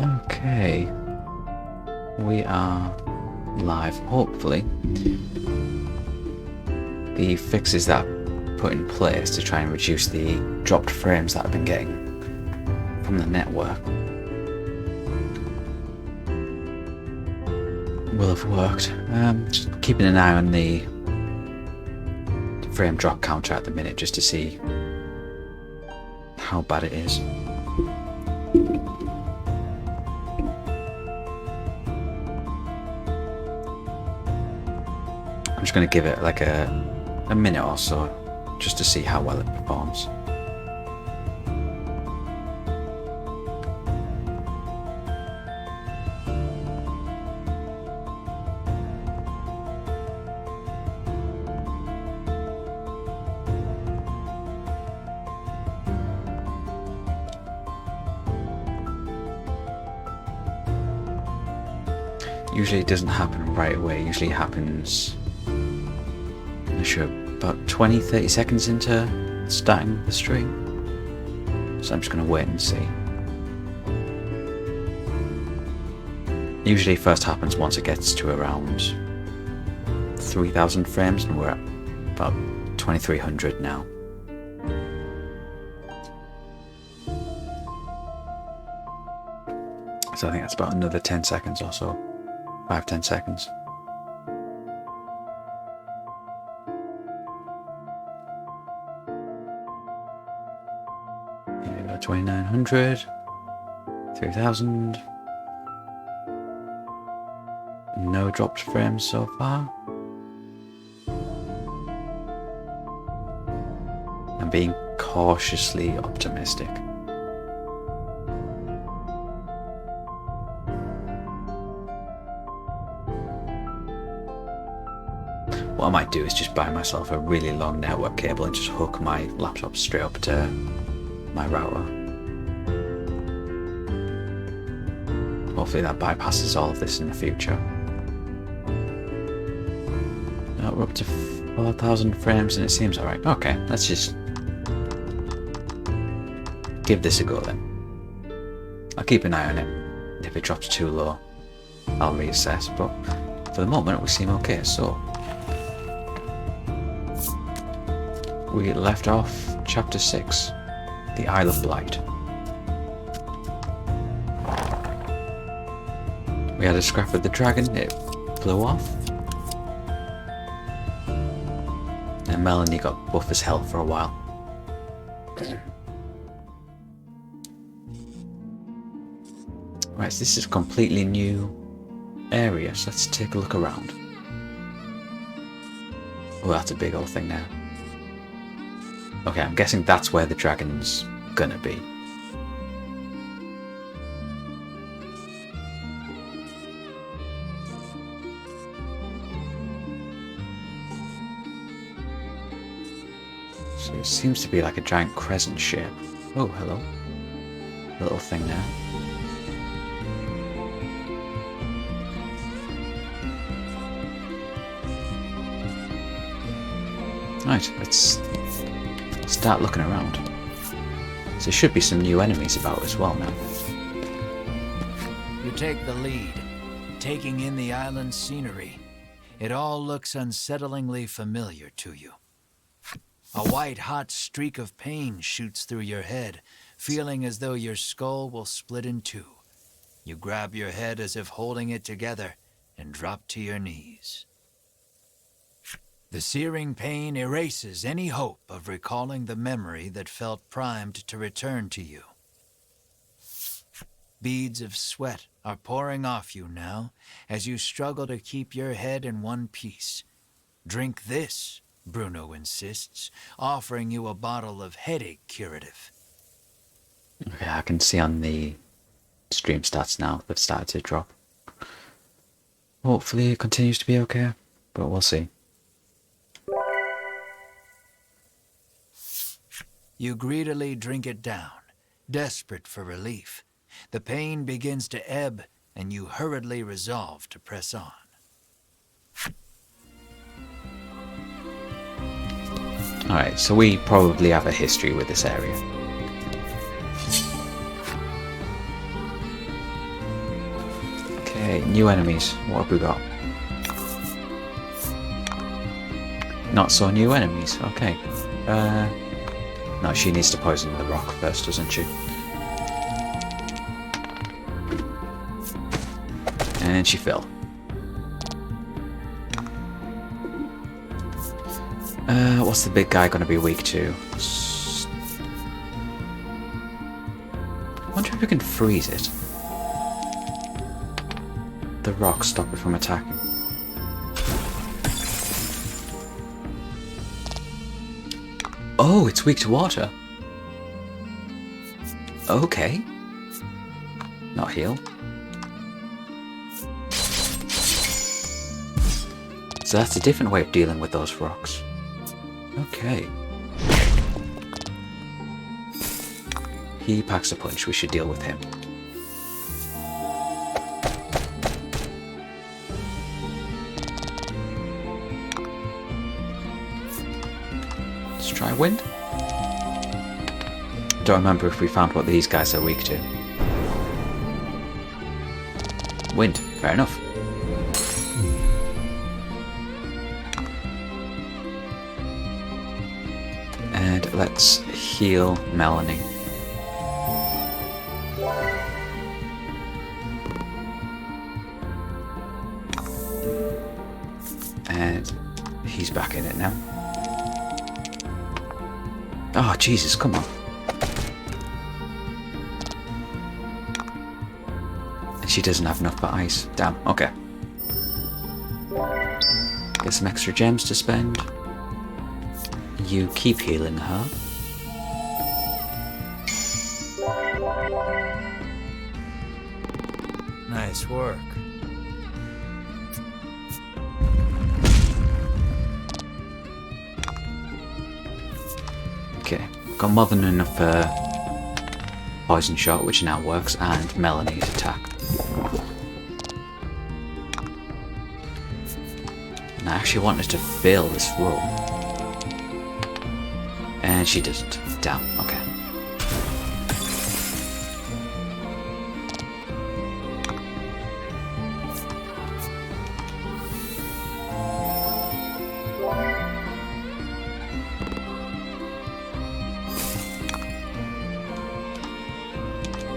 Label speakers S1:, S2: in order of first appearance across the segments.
S1: Okay. We are live, hopefully. The fixes that I put in place to try and reduce the dropped frames that I've been getting from the network will have worked. Just keeping an eye on the frame drop counter at the minute just to see how bad it is. I'm just going to give it like a minute or so just to see how well it performs. Usually it doesn't happen right away, it usually happens, I'm not sure, about 20-30 seconds into starting the stream. So I'm just going to wait and see. Usually it first happens once it gets to around 3,000 frames, and we're at about 2,300 now. So I think that's about another 10 seconds or so. 5-10 seconds. Here we go, 2,900, 3,000. No dropped frames so far. I'm being cautiously optimistic. What I might do is just buy myself a really long network cable and just hook my laptop straight up to my router. Hopefully that bypasses all of this in the future. Now we're up to 4,000 frames and it seems alright. Okay, let's just give this a go then. I'll keep an eye on it. If it drops too low, I'll reassess, but for the moment we seem okay. So we left off chapter 6, the Isle of Blight. We had a scrap with the dragon, it blew off. And Melanie got buff as hell for a while. Right, so this is a completely new area, so let's take a look around. Oh, that's a big old thing now. Okay, I'm guessing that's where the dragon's gonna be. So it seems to be like a giant crescent shape. Oh, hello. A little thing there. Right, let's start looking around. So there should be some new enemies about as well now.
S2: You take the lead, taking in the island's scenery. It all looks unsettlingly familiar to you. A white hot streak of pain shoots through your head, feeling as though your skull will split in two. You grab your head as if holding it together and drop to your knees. The searing pain erases any hope of recalling the memory that felt primed to return to you. Beads of sweat are pouring off you now as you struggle to keep your head in one piece. Drink this, Bruno insists, offering you a bottle of headache curative.
S1: Okay, I can see on the stream stats now they've started to drop. Hopefully it continues to be okay, but we'll see.
S2: You greedily drink it down, desperate for relief. The pain begins to ebb, and you hurriedly resolve to press on.
S1: Alright, so we probably have a history with this area. Okay, new enemies. What have we got? Not so new enemies. Okay. No, she needs to poison the rock first, doesn't she? And she fell. What's the big guy gonna be weak to? I wonder if we can freeze it. The rock, stop it from attacking. Oh, it's weak to water. Okay. Not heal. So that's a different way of dealing with those rocks. Okay. He packs a punch. We should deal with him. Let's try wind. Don't remember if we found what these guys are weak to. Wind. Fair enough. And let's heal Melanie. And he's back in it now. Oh, Jesus, come on. And she doesn't have enough for ice. Damn, okay. Get some extra gems to spend. You keep healing her.
S2: Nice work.
S1: Okay, got more than enough poison shot, which now works, and Melanie's attack. And I actually wanted to fill this room. And she doesn't. Damn, okay.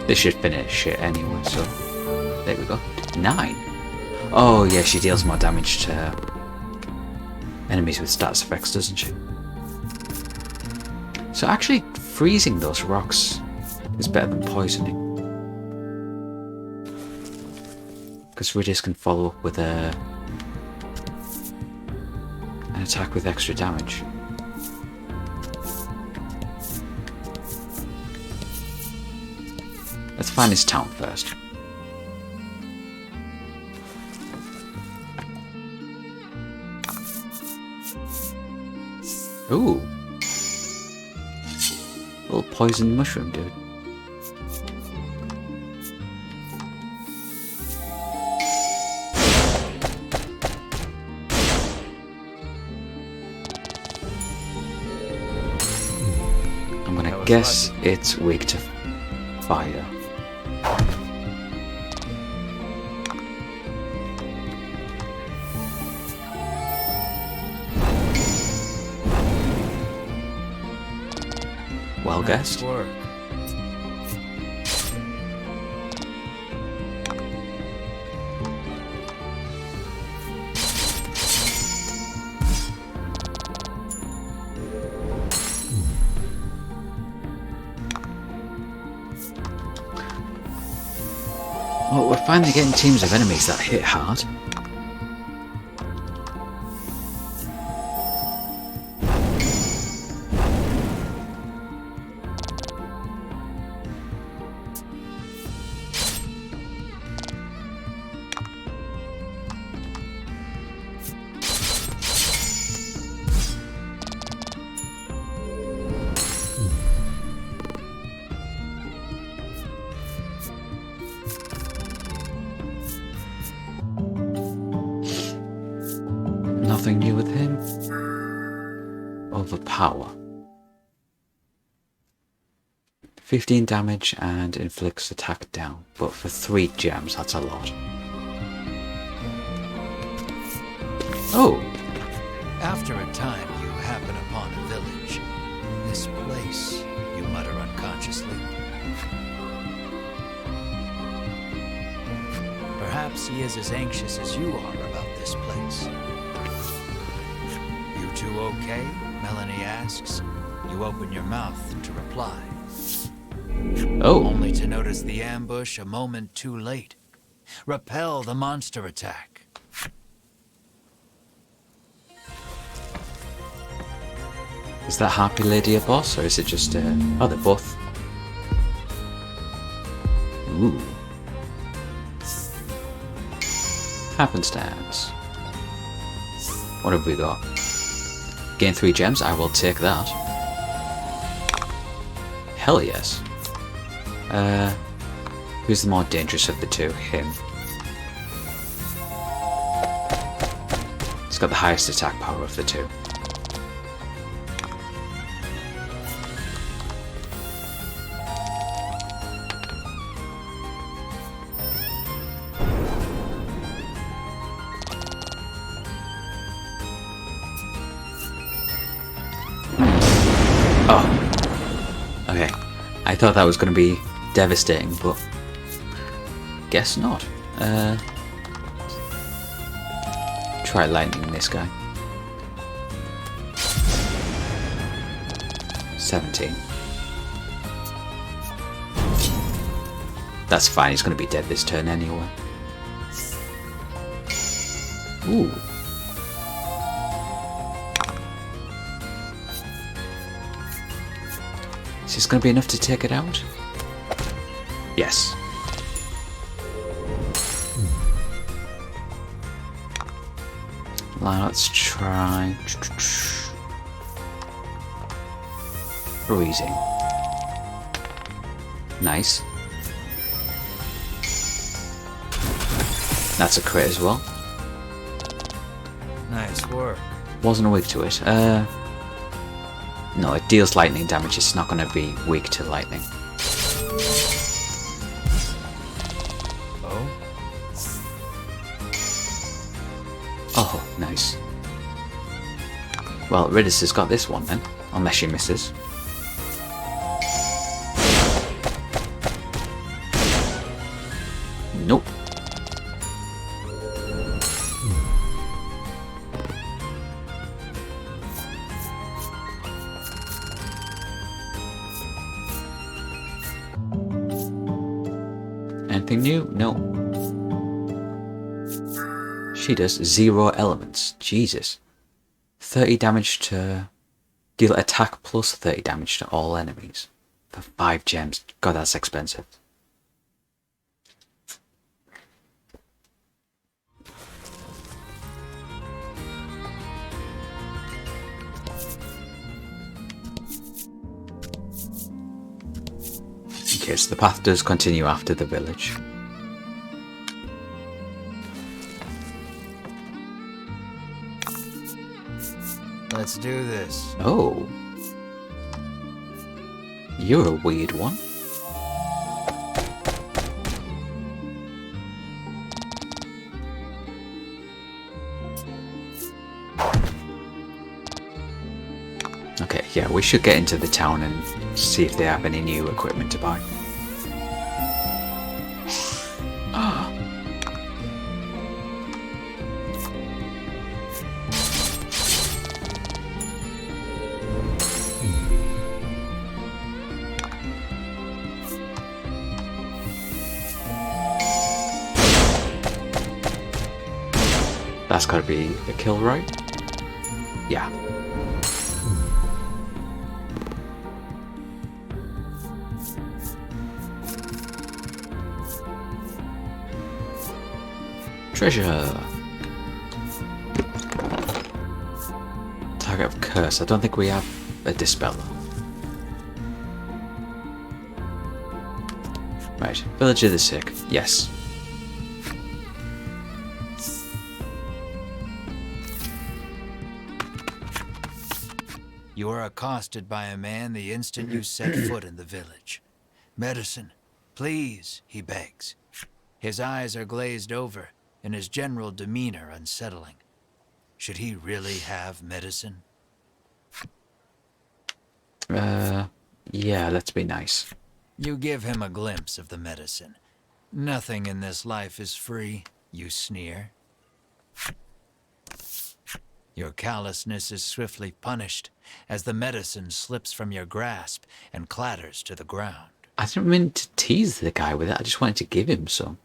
S1: This should finish it anyway, so there we go. 9. Oh yeah, she deals more damage to enemies with status effects, doesn't she? So actually freezing those rocks is better than poisoning. Because Ridis can follow up with an attack with extra damage. Let's find this town first. Ooh. Little poison mushroom, dude. I'm gonna guess it's weak to fire. Well guessed.
S2: Nice work.
S1: Well, we're finally getting teams of enemies that hit hard. Nothing new with him. Overpower. 15 damage and inflicts attack down, but for 3 gems, that's a lot. Oh,
S2: After a time, you happen upon a village. This place, you mutter unconsciously. Perhaps he is as anxious as you are about this place. You two okay? Melanie asks. You open your mouth to reply,
S1: oh.
S2: only to notice the ambush a moment too late. Repel the monster attack.
S1: Is that Happy Lady a boss, or is it just oh, they're both. Ooh. Happenstance. What have we got? Gain 3 gems, I will take that. Hell yes. Who's the more dangerous of the two? Him. He's got the highest attack power of the two. Oh. Okay. I thought that was going to be devastating, but guess not. Try lightning this guy. 17. That's fine, he's going to be dead this turn anyway. Ooh. Is this going to be enough to take it out? Yes. Now let's try freezing. Nice. That's a crit as well.
S2: Nice work.
S1: Wasn't weak to it. No, it deals lightning damage. It's not going to be weak to lightning.
S2: Oh?
S1: Oh, nice. Well, Ridis has got this one then, unless she misses. Nope. Anything new? No. She does 0 elements. Jesus. 30 damage to... Deal attack plus 30 damage to all enemies. For 5 gems. God, that's expensive. Okay, so the path does continue after the village.
S2: Let's do this.
S1: Oh. You're a weird one. Okay, yeah, we should get into the town and see if they have any new equipment to buy. Ah. That's gotta be a kill, right? Yeah. Treasure! Target of curse. I don't think we have a dispeller. Right. Village of the Sick. Yes.
S2: You are accosted by a man the instant you set foot in the village. Medicine, please, he begs. His eyes are glazed over, and his general demeanor unsettling. Should he really have medicine?
S1: Yeah, let's be nice.
S2: You give him a glimpse of the medicine. Nothing in this life is free, you sneer. Your callousness is swiftly punished as the medicine slips from your grasp and clatters to the ground.
S1: I didn't mean to tease the guy with it, I just wanted to give him some.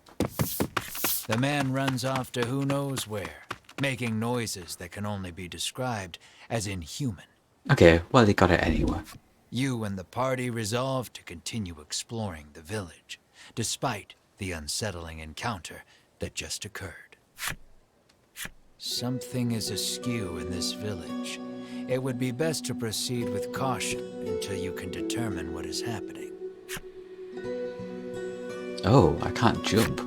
S2: The man runs off to who knows where, making noises that can only be described as inhuman.
S1: Okay, well, he got it anyway.
S2: You and the party resolve to continue exploring the village, despite the unsettling encounter that just occurred. Something is askew in this village. It would be best to proceed with caution until you can determine what is happening.
S1: Oh, I can't jump.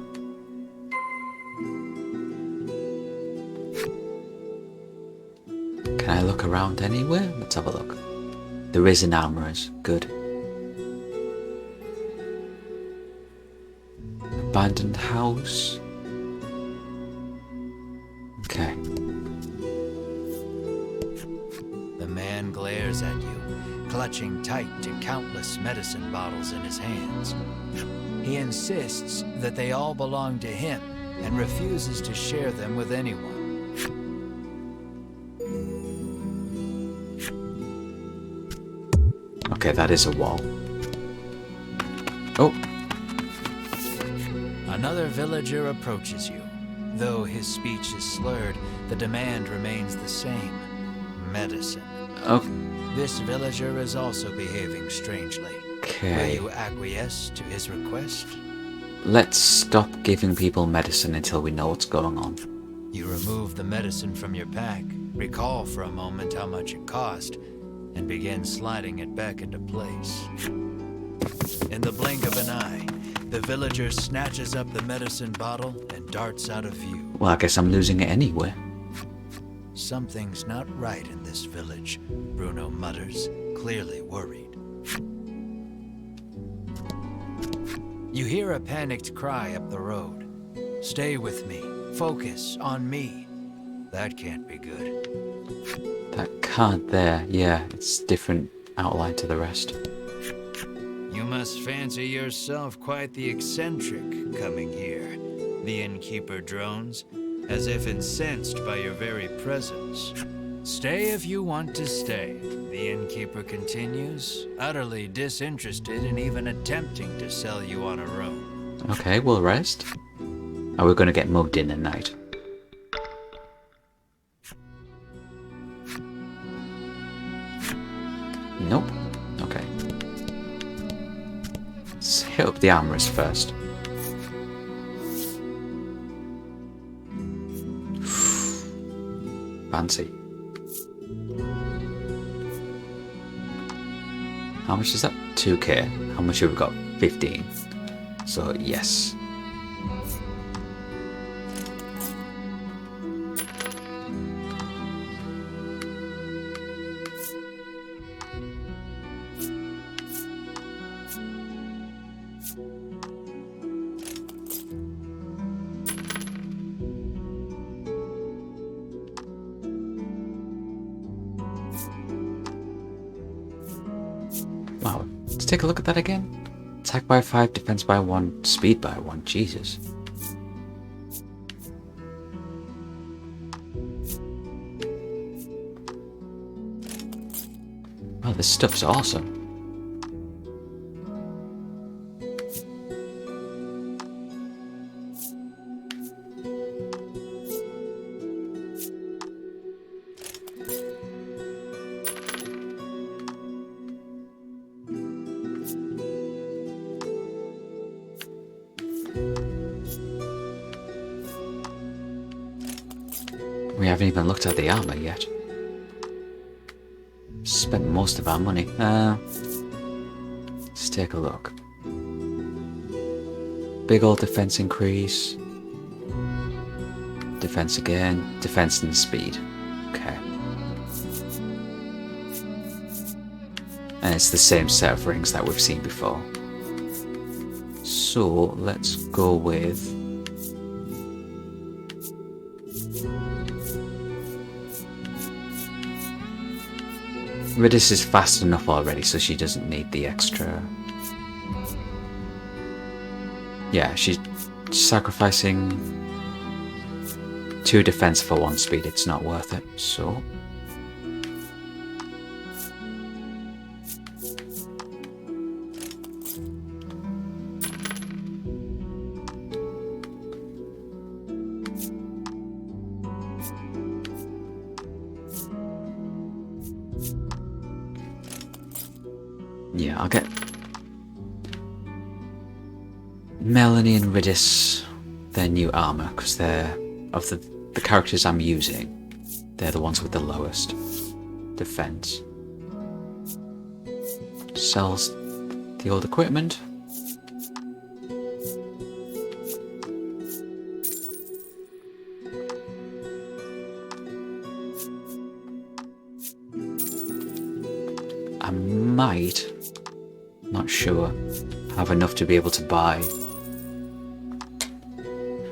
S1: Can I look around anywhere? Let's have a look. There is an armorer's. Good. Abandoned house. Okay.
S2: The man glares at you, clutching tight to countless medicine bottles in his hands. He insists that they all belong to him and refuses to share them with anyone.
S1: Okay, that is a wall. Oh,
S2: Another villager approaches you. Though his speech is slurred, the demand remains the same. Medicine.
S1: oh,
S2: This villager is also behaving strangely. Will
S1: okay.
S2: you acquiesce to his request?
S1: Let's stop giving people medicine until we know what's going on.
S2: You remove the medicine from your pack, recall for a moment how much it cost, and begin sliding it back into place. In the blink of an eye, the villager snatches up the medicine bottle and darts out of view.
S1: Well, I guess I'm losing it anyway.
S2: Something's not right in this village, Bruno mutters, clearly worried. You hear a panicked cry up the road. Stay with me. Focus on me. That can't be good.
S1: That can't there. Yeah, it's different outline to the rest.
S2: You must fancy yourself quite the eccentric coming here. The innkeeper drones, as if incensed by your very presence. Stay if you want to stay, the innkeeper continues, utterly disinterested in even attempting to sell you on a room.
S1: Okay, we'll rest. Are we going to get mugged in at night? Nope. Okay. Let's hit up the armorers first. Fancy. How much is that? 2k. How much have we got? 15. So, yes. Wow, let's take a look at that again. Attack by 5, defense by 1, speed by 1. Jesus. Wow, this stuff's awesome. We haven't even looked at the armor yet. Spent most of our money. Let's take a look. Big old defense increase. Defense again. Defense and speed. Okay. And it's the same set of rings that we've seen before. So let's go with Ridis is fast enough already, so she doesn't need the extra. Yeah, she's sacrificing 2 defense for 1 speed. It's not worth it, so. Yeah, I'll get Melanie and Ridis their new armor, because they're, of the characters I'm using, they're the ones with the lowest defense. Sells the old equipment. I might, not sure, have enough to be able to buy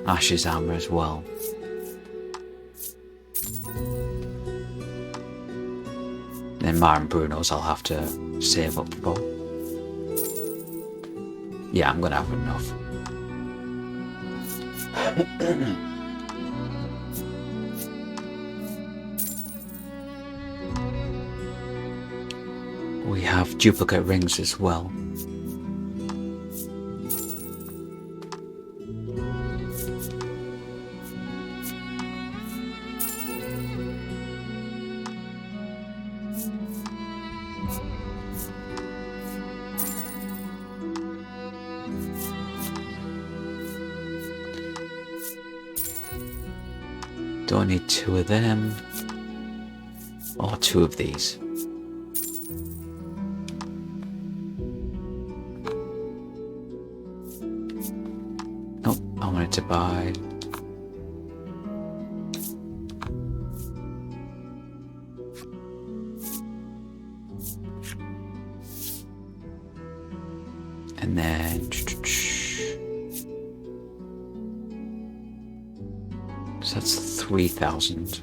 S1: Ash's armor as well. Then Mara and Bruno's I'll have to save up for. Yeah, I'm gonna have enough. We have duplicate rings as well. Don't need 2 of them, or 2 of these. Nope, I wanted to buy and then so that's 3,000.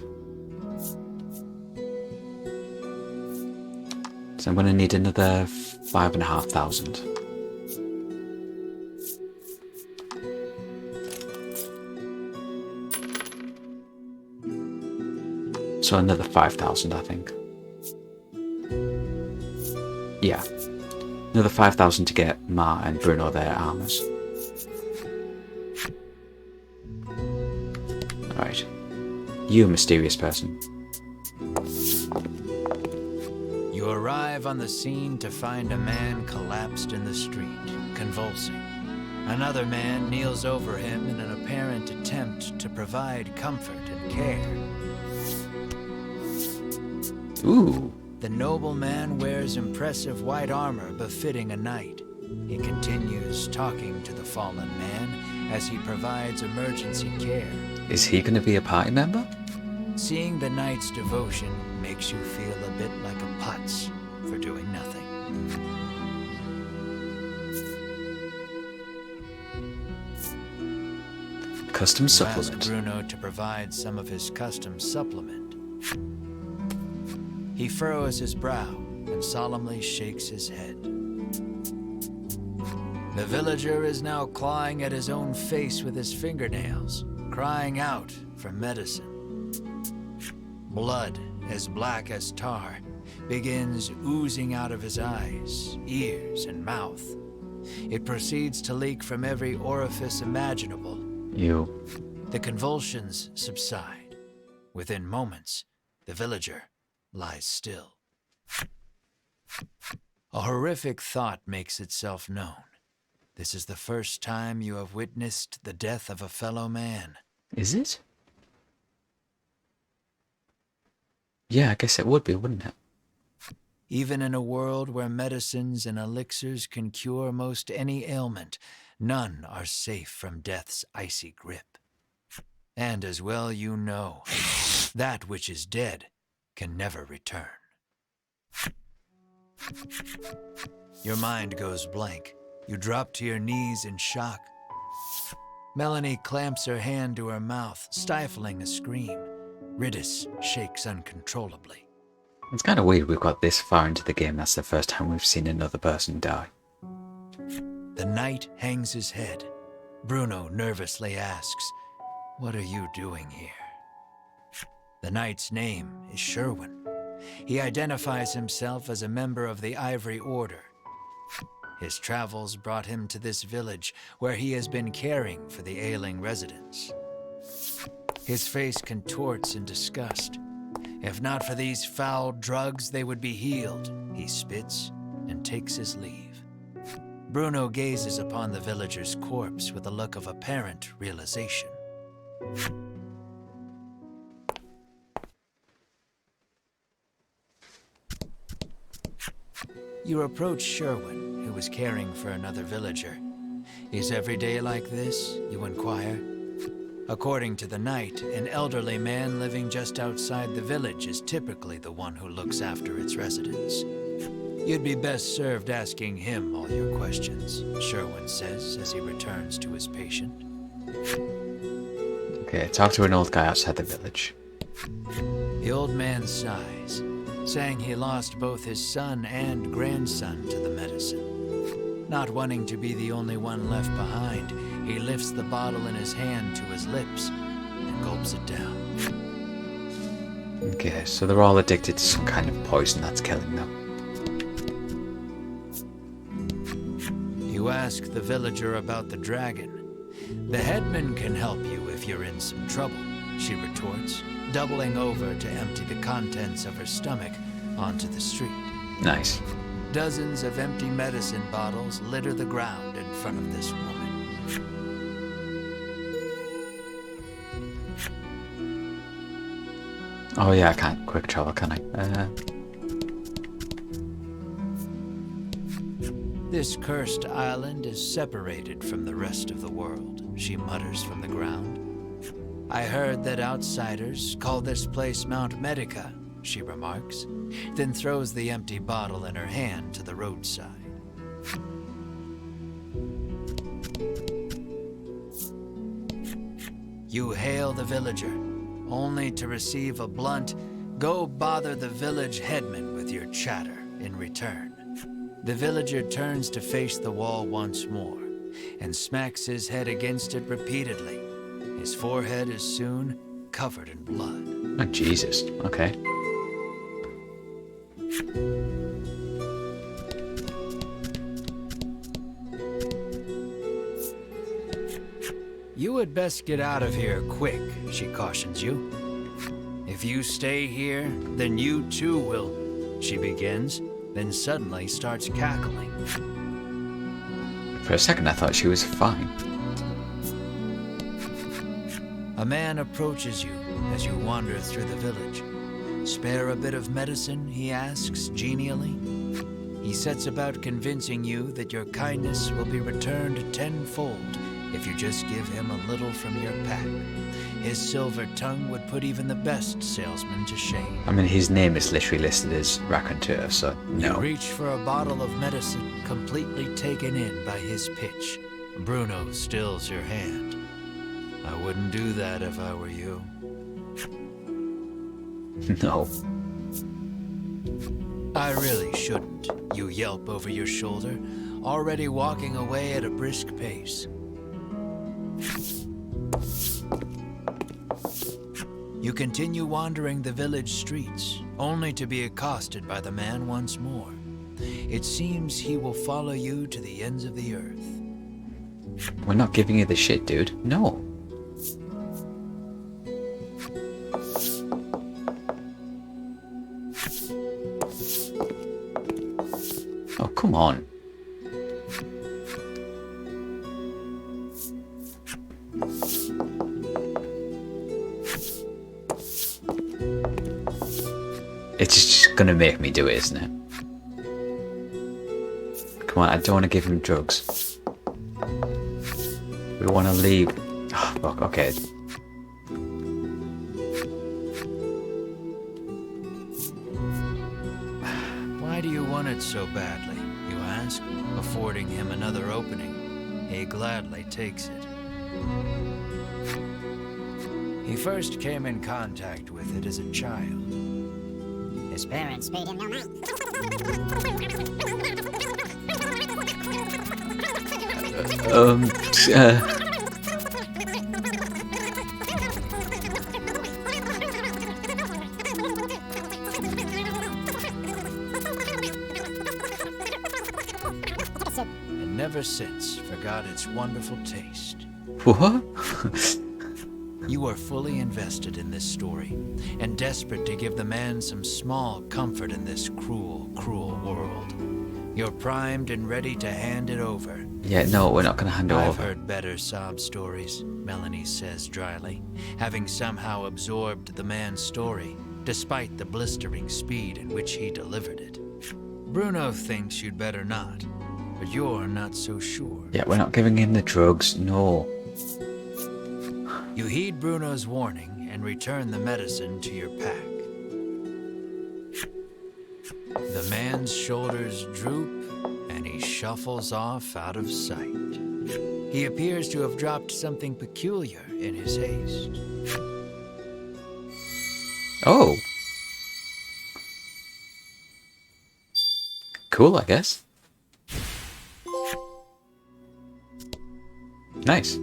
S1: So I'm going to need another 5,500. So another 5,000, I think. Yeah, another 5,000 to get Ma and Bruno their armors. Alright. You mysterious person.
S2: You arrive on the scene to find a man collapsed in the street, convulsing. Another man kneels over him in an apparent attempt to provide comfort and care.
S1: Ooh.
S2: The nobleman wears impressive white armor befitting a knight. He continues talking to the fallen man as he provides emergency care.
S1: Is he going to be a party member?
S2: Seeing the knight's devotion makes you feel a bit like a putz for doing nothing.
S1: Custom
S2: You
S1: supplement.
S2: ask Bruno to provide some of his custom supplement. He furrows his brow and solemnly shakes his head. The villager is now clawing at his own face with his fingernails, crying out for medicine. Blood, as black as tar, begins oozing out of his eyes, ears, and mouth. It proceeds to leak from every orifice imaginable.
S1: You.
S2: The convulsions subside. Within moments, the villager lies still. A horrific thought makes itself known. This is the first time you have witnessed the death of a fellow man.
S1: Is it? Yeah, I guess it would be, wouldn't it?
S2: Even in a world where medicines and elixirs can cure most any ailment, none are safe from death's icy grip. And as well you know, that which is dead can never return. Your mind goes blank. You drop to your knees in shock. Melanie clamps her hand to her mouth, stifling a scream. Ridis shakes uncontrollably.
S1: It's kind of weird we've got this far into the game. That's the first time we've seen another person die.
S2: The knight hangs his head. Bruno nervously asks, "What are you doing here?" The knight's name is Sherwin. He identifies himself as a member of the Ivory Order. His travels brought him to this village where he has been caring for the ailing residents. His face contorts in disgust. If not for these foul drugs, they would be healed. He spits and takes his leave. Bruno gazes upon the villager's corpse with a look of apparent realization. You approach Sherwin, who is caring for another villager. Is every day like this? You inquire. According to the knight, an elderly man living just outside the village is typically the one who looks after its residents. You'd be best served asking him all your questions, Sherwin says as he returns to his patient.
S1: Okay, talk to an old guy outside the village.
S2: The old man sighs, saying he lost both his son and grandson to the medicine. Not wanting to be the only one left behind, he lifts the bottle in his hand to his lips and gulps it down.
S1: Okay, so they're all addicted to some kind of poison that's killing them.
S2: You ask the villager about the dragon. The headman can help you if you're in some trouble, she retorts, doubling over to empty the contents of her stomach onto the street.
S1: Nice.
S2: Dozens of empty medicine bottles litter the ground in front of this woman.
S1: Oh yeah, I can't quick travel, can I?
S2: This cursed island is separated from the rest of the world, she mutters from the ground. I heard that outsiders call this place Mount Medica, she remarks, then throws the empty bottle in her hand to the roadside. You hail the villager, only to receive a blunt, "Go bother the village headman with your chatter," in return. The villager turns to face the wall once more and smacks his head against it repeatedly. His forehead is soon covered in blood.
S1: Oh, Jesus. Okay.
S2: You had best get out of here quick, she cautions you. If you stay here, then you too will, she begins, then suddenly starts cackling.
S1: For a second I thought she was fine.
S2: A man approaches you as you wander through the village. "Spare a bit of medicine?" he asks genially. He sets about convincing you that your kindness will be returned tenfold if you just give him a little from your pack. His silver tongue would put even the best salesman to shame.
S1: I mean, his name is literally listed as raconteur, so no.
S2: You reach for a bottle of medicine, completely taken in by his pitch. Bruno stills your hand. "I wouldn't do that if I were you."
S1: No.
S2: "I really shouldn't," you yelp over your shoulder, already walking away at a brisk pace. You continue wandering the village streets, only to be accosted by the man once more. It seems he will follow you to the ends of the earth.
S1: We're not giving you the shit, dude. No. Oh, come on. It's just gonna make me do it, isn't it? Come on, I don't want to give him drugs. We want to leave. Oh, fuck, okay.
S2: Why do you want it so badly, you ask, affording him another opening. He gladly takes it. He first came in contact with it as a child.
S3: Bruno's parents paid him no mind.
S1: Um, uh,
S2: And never since forgot its wonderful taste.
S1: what?
S2: You are fully invested in this story, and desperate to give the man some small comfort in this cruel, cruel world. You're primed and ready to hand it over.
S1: Yeah, no, we're not going to hand it
S2: I've
S1: over.
S2: heard better sob stories, Melanie says dryly, having somehow absorbed the man's story, despite the blistering speed in which he delivered it. Bruno thinks you'd better not, but you're not so sure.
S1: Yeah, we're not giving him the drugs, no.
S2: You heed Bruno's warning and return the medicine to your pack. The man's shoulders droop and he shuffles off out of sight. He appears to have dropped something peculiar in his haste.
S1: Oh. Cool, I guess. Nice.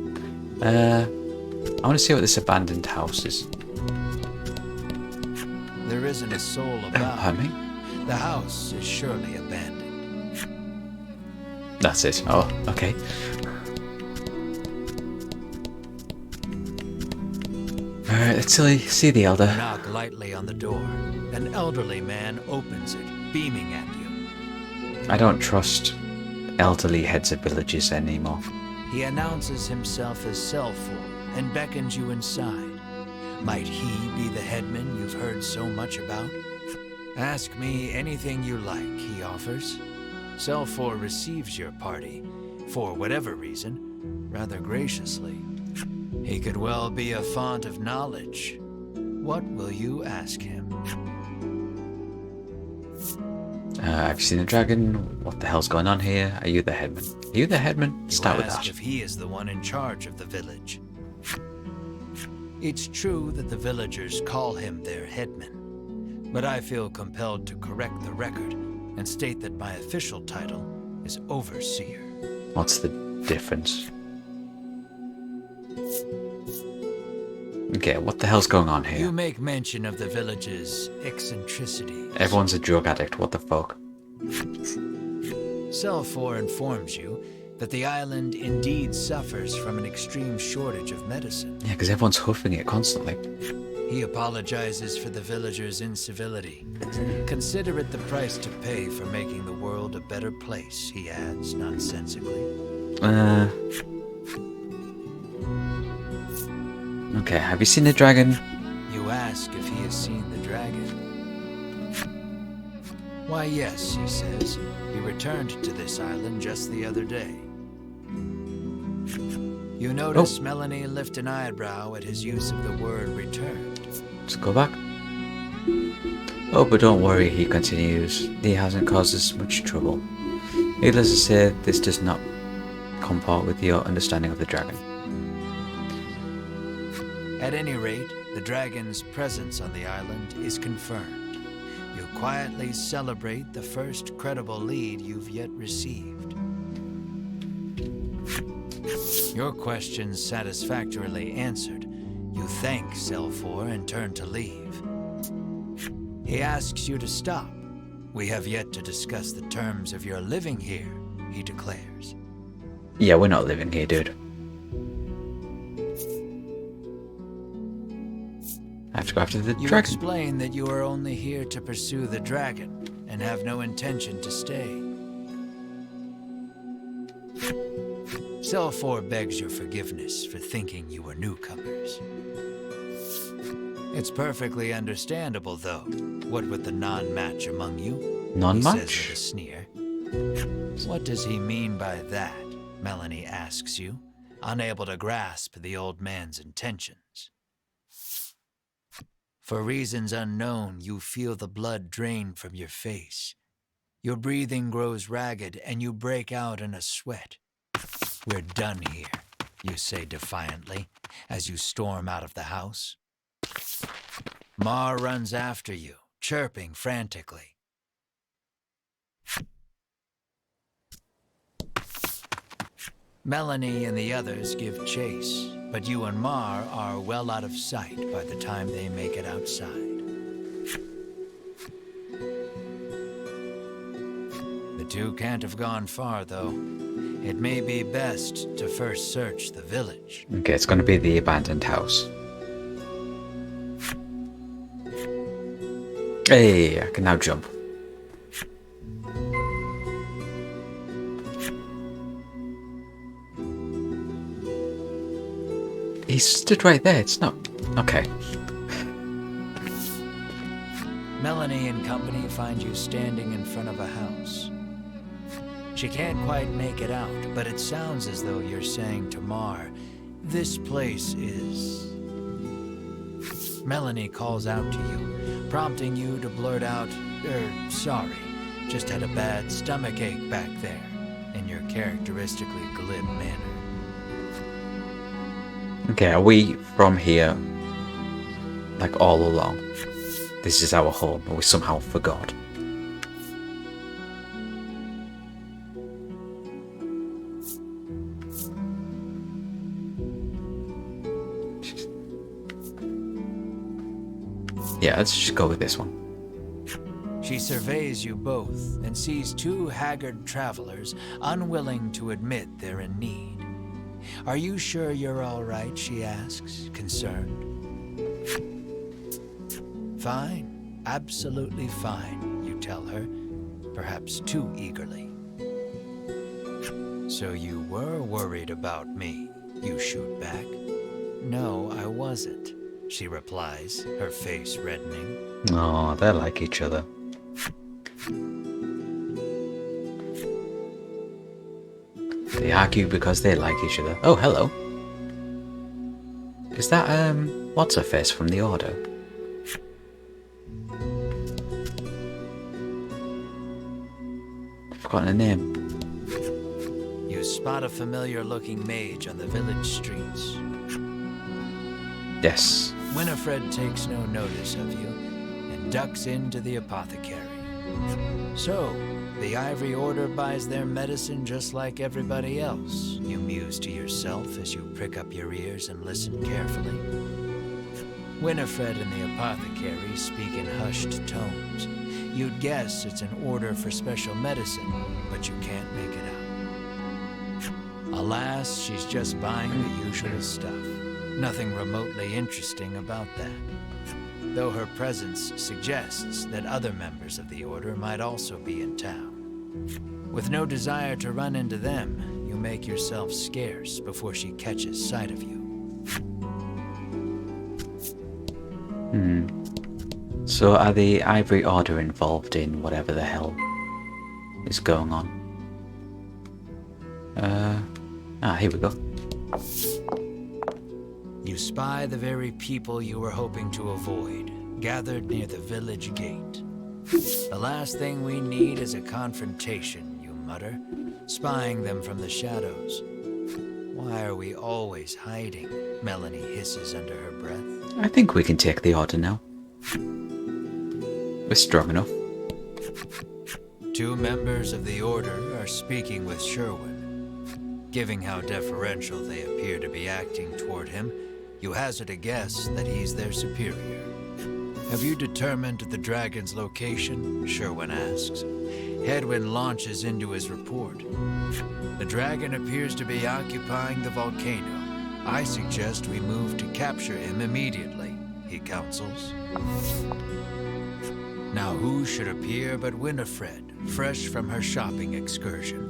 S1: I want to see what this abandoned house is.
S2: There isn't a soul about.
S1: Pardon me?
S2: The house is surely abandoned.
S1: That's it. Oh, okay. Alright, let's see the elder.
S2: Knock lightly on the door. An elderly man opens it, beaming at you.
S1: I don't trust elderly heads of villages anymore.
S2: He announces himself as Selfor and beckons you inside. Might he be the headman you've heard so much about? Ask me anything you like, he offers. Selfor receives your party, for whatever reason, rather graciously. He could well be a font of knowledge. What will you ask him?
S1: Have you seen a dragon? What the hell's going on here? Are you the headman? Are you the headman? Start
S2: You
S1: with
S2: ask
S1: that.
S2: if he is the one in charge of the village. It's true that the villagers call him their headman, but I feel compelled to correct the record and state that my official title is overseer.
S1: What's the difference? Okay, what the hell's going on here?
S2: You make mention of the village's eccentricities.
S1: Everyone's a drug addict, what the fuck?
S2: Selfor informs you that the island indeed suffers from an extreme shortage of medicine.
S1: Yeah, because everyone's huffing it constantly.
S2: He apologizes for the villagers' incivility. Consider it the price to pay for making the world a better place, he adds nonsensically.
S1: Okay, have you seen the dragon?
S2: You ask if he has seen the dragon. Why, yes, he says. He returned to this island just the other day. You notice Melanie lift an eyebrow at his use of the word returned.
S1: Let's go back. Oh, but don't worry, he continues. He hasn't caused us much trouble. Needless to say, this does not comport with your understanding of the dragon.
S2: At any rate, the dragon's presence on the island is confirmed. You quietly celebrate the first credible lead you've yet received. Your questions satisfactorily answered, you thank Selfor and turn to leave. He asks you to stop. We have yet to discuss the terms of your living here, he declares.
S1: Yeah, we're not living here, dude. I have to go after the
S2: You
S1: dragon.
S2: explain that you are only here to pursue the dragon and have no intention to stay. Selfor begs your forgiveness for thinking you were newcomers. It's perfectly understandable, though, what with the non-match among you, he says
S1: Non-match?
S2: with a sneer. What does he mean by that? Melanie asks you, unable to grasp the old man's intentions. For reasons unknown, you feel the blood drain from your face. Your breathing grows ragged and you break out in a sweat. We're done here, you say defiantly, as you storm out of the house. Mar runs after you, chirping frantically. Melanie and the others give chase, but you and Mar are well out of sight by the time they make it outside. The two can't have gone far, though. It may be best to first search the village.
S1: Okay, it's going to be the abandoned house. Hey, I can now jump. He stood right there, it's not... Okay.
S2: Melanie and company find you standing in front of a house. She can't quite make it out, but it sounds as though you're saying to Mar, "This place is..." Melanie calls out to you, prompting you to blurt out, "Sorry, just had a bad stomachache back there," in your characteristically glib manner.
S1: Okay, are we from here, like all along? This is our home, and we somehow forgot. Yeah, let's just go with this one.
S2: She surveys you both and sees two haggard travelers, unwilling to admit they're in need. "Are you sure you're all right?" she asks, concerned. "Fine, absolutely fine," you tell her, perhaps too eagerly. "So you were worried about me," you shoot back. "No, I wasn't," she replies, her face reddening.
S1: Oh, they like each other. They argue because they like each other. Oh, hello. Is that, what's-her-face from the Order? I've forgotten her name.
S2: You spot a familiar-looking mage on the village streets.
S1: Yes.
S2: Winifred takes no notice of you and ducks into the apothecary. "So, the Ivory Order buys their medicine just like everybody else," you muse to yourself as you prick up your ears and listen carefully. Winifred and the apothecary speak in hushed tones. You'd guess it's an order for special medicine, but you can't make it out. Alas, she's just buying the usual stuff. Nothing remotely interesting about that, though her presence suggests that other members of the Order might also be in town. With no desire to run into them, you make yourself scarce before she catches sight of you.
S1: So are the Ivory Order involved in whatever the hell is going on? Here we go.
S2: You spy the very people you were hoping to avoid, gathered near the village gate. "The last thing we need is a confrontation," you mutter, spying them from the shadows. "Why are we always hiding?" Melanie hisses under her breath.
S1: I think we can take the Order now. We're strong enough.
S2: Two members of the Order are speaking with Sherwin. Given how deferential they appear to be acting toward him, you hazard a guess that he's their superior. "Have you determined the dragon's location?" Sherwin asks. Hedwin launches into his report. "The dragon appears to be occupying the volcano. I suggest we move to capture him immediately," he counsels. Now who should appear but Winifred, fresh from her shopping excursion.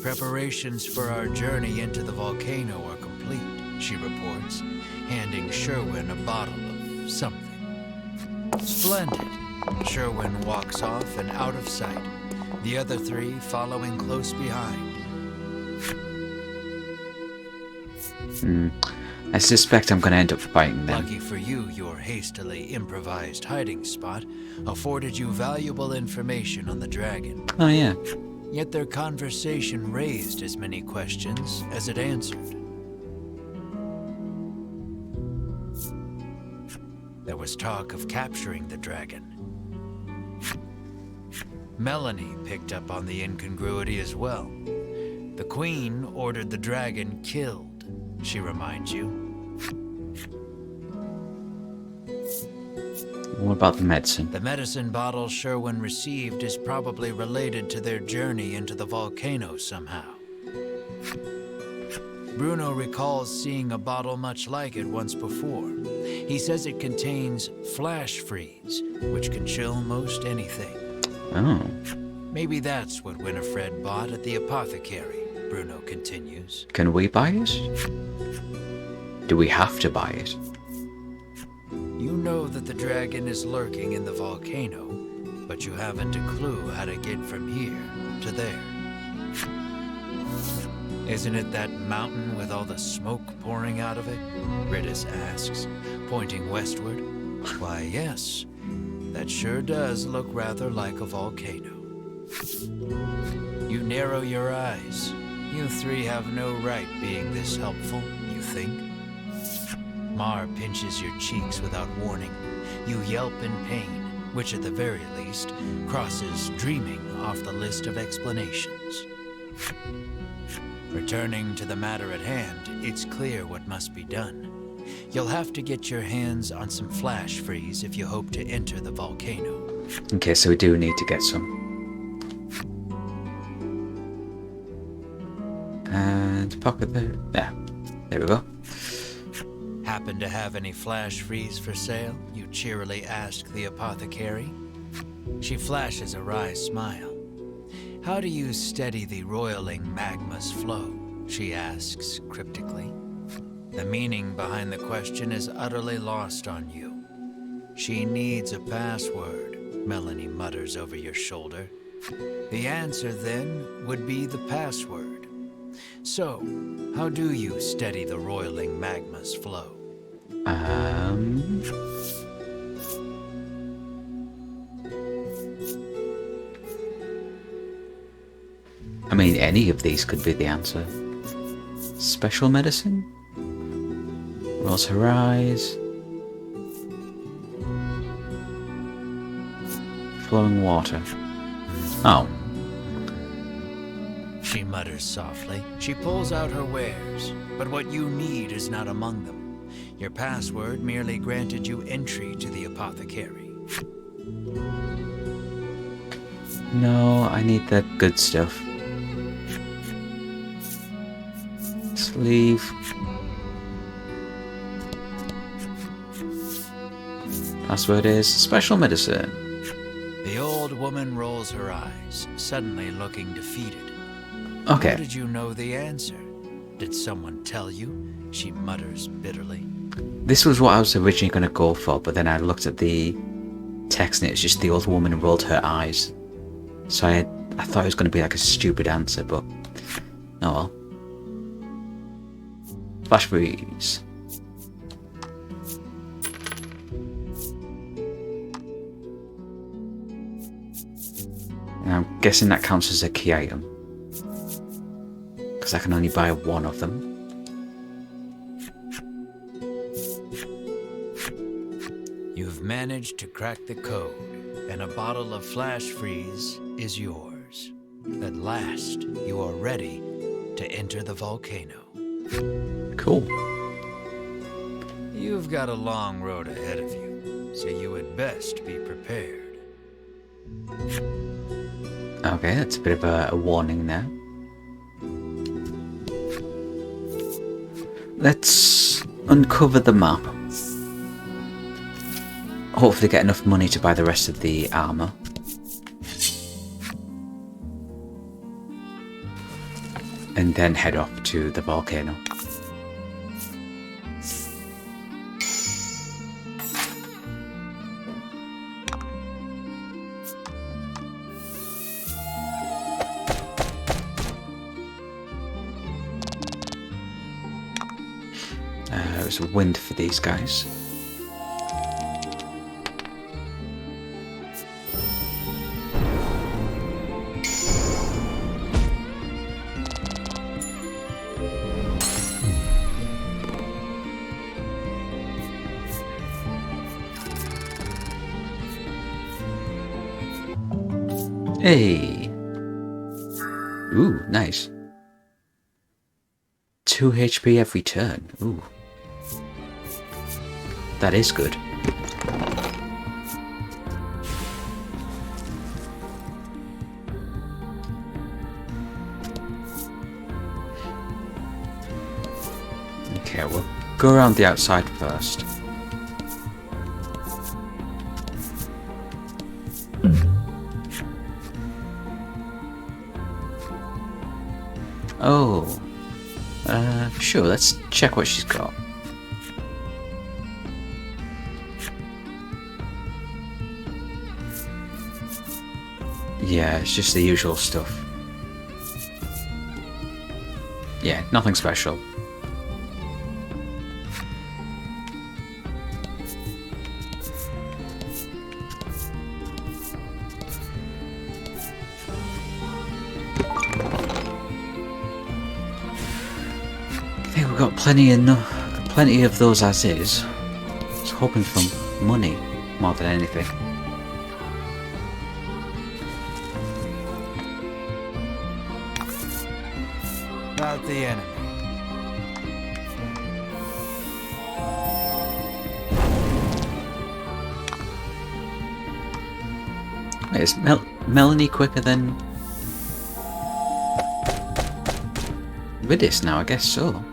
S2: "Preparations for our journey into the volcano are complete," she reports, handing Sherwin a bottle of something. "Splendid." Sherwin walks off and out of sight, the other three following close behind.
S1: I suspect I'm going to end up fighting them.
S2: Lucky for you, your hastily improvised hiding spot afforded you valuable information on the dragon.
S1: Oh yeah.
S2: Yet their conversation raised as many questions as it answered. There was talk of capturing the dragon, Melanie picked up on the incongruity as well. The queen ordered the dragon killed, she reminds you.
S1: What about the medicine?
S2: The medicine bottle Sherwin received is probably related to their journey into the volcano somehow. Bruno recalls seeing a bottle much like it once before. He says it contains flash freeze, which can chill most anything.
S1: Oh.
S2: Maybe that's what Winifred bought at the apothecary, Bruno continues.
S1: Can we buy it? Do we have to buy it?
S2: You know that the dragon is lurking in the volcano, but you haven't a clue how to get from here to there. Isn't it that mountain with all the smoke pouring out of it? Riddis asks, pointing westward. Why, yes. That sure does look rather like a volcano. You narrow your eyes. You three have no right being this helpful, you think? Mar pinches your cheeks without warning. You yelp in pain, which at the very least crosses dreaming off the list of explanations. Returning to the matter at hand, it's clear what must be done. You'll have to get your hands on some flash freeze if you hope to enter the volcano.
S1: Okay, so we do need to get some. And pocket the... Yeah, there we go.
S2: Happen to have any flash freeze for sale? You cheerily ask the apothecary. She flashes a wry smile. How do you steady the roiling magma's flow? She asks cryptically. The meaning behind the question is utterly lost on you. She needs a password, Melanie mutters over your shoulder. The answer, then, would be the password. So, how do you steady the roiling magma's flow?
S1: I mean, any of these could be the answer. Special medicine? Rolls her eyes. Flowing water. Oh.
S2: She mutters softly. She pulls out her wares, but what you need is not among them. Your password merely granted you entry to the apothecary.
S1: No, I need the good stuff. Sleeve. Password is special medicine.
S2: The old woman rolls her eyes, suddenly looking defeated.
S1: Okay.
S2: How did you know the answer? Did someone tell you? She mutters bitterly.
S1: This was what I was originally going to go for, but then I looked at the text and it's just the old woman rolled her eyes. So I thought it was going to be like a stupid answer, but oh well. Flash freeze. And I'm guessing that counts as a key item, because I can only buy one of them.
S2: You've managed to crack the code, and a bottle of flash freeze is yours. At last, you are ready to enter the volcano.
S1: Cool.
S2: You've got a long road ahead of you, so you had best be prepared.
S1: Okay, that's a bit of a warning there. Let's uncover the map. Hopefully get enough money to buy the rest of the armor. And then head off to the volcano. There's a wind for these guys. Hey! Ooh, nice. 2 HP every turn. Ooh. That is good. Okay, we'll go around the outside first. Oh. Sure, let's check what she's got. Yeah, it's just the usual stuff. Yeah, nothing special. I think we've got plenty of those as is. I was hoping for money more than anything.
S2: About the enemy.
S1: Wait, is Melanie quicker than Ridis now? I guess so.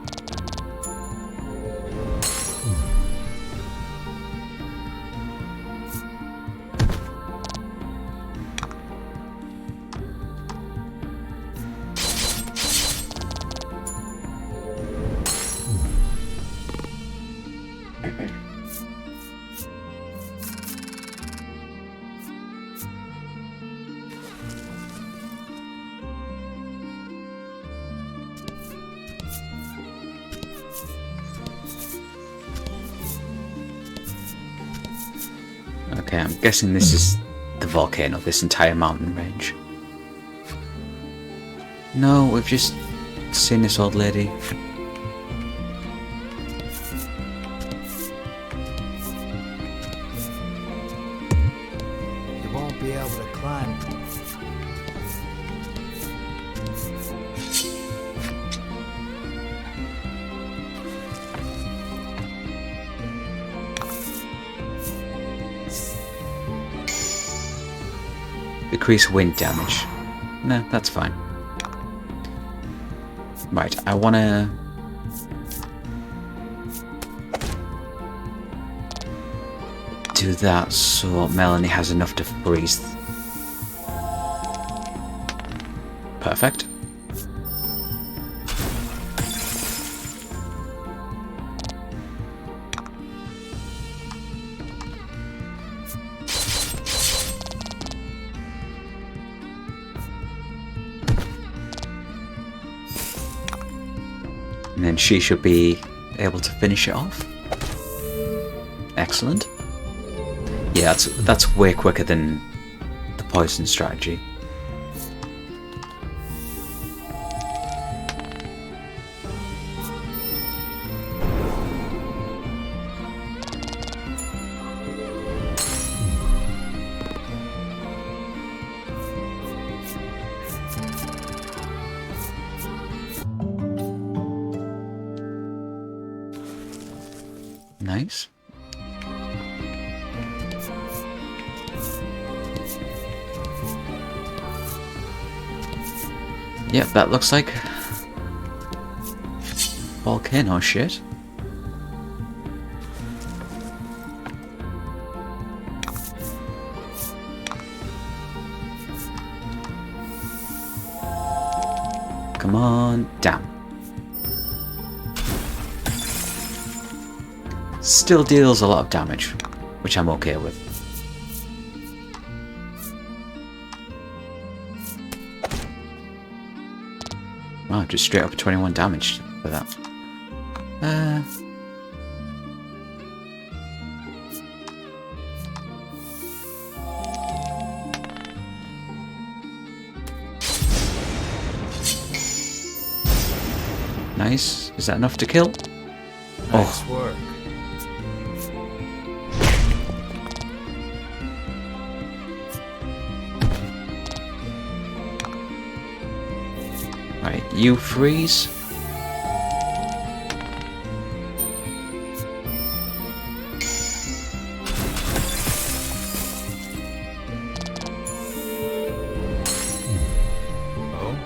S1: Okay, I'm guessing this is the volcano, this entire mountain range. No, we've just seen this old lady.
S2: You won't be able to climb.
S1: Decrease wind damage. No, that's fine. Right, I wanna... do that so Melanie has enough to breathe. Perfect. And then she should be able to finish it off. Excellent. Yeah, that's way quicker than the poison strategy. Nice. Yep, that looks like volcano shit. Come on, down. Still deals a lot of damage, which I'm okay with. Wow, just straight up 21 damage for that. Nice. Is that enough to kill?
S2: Nice work.
S1: You freeze.
S2: Oh?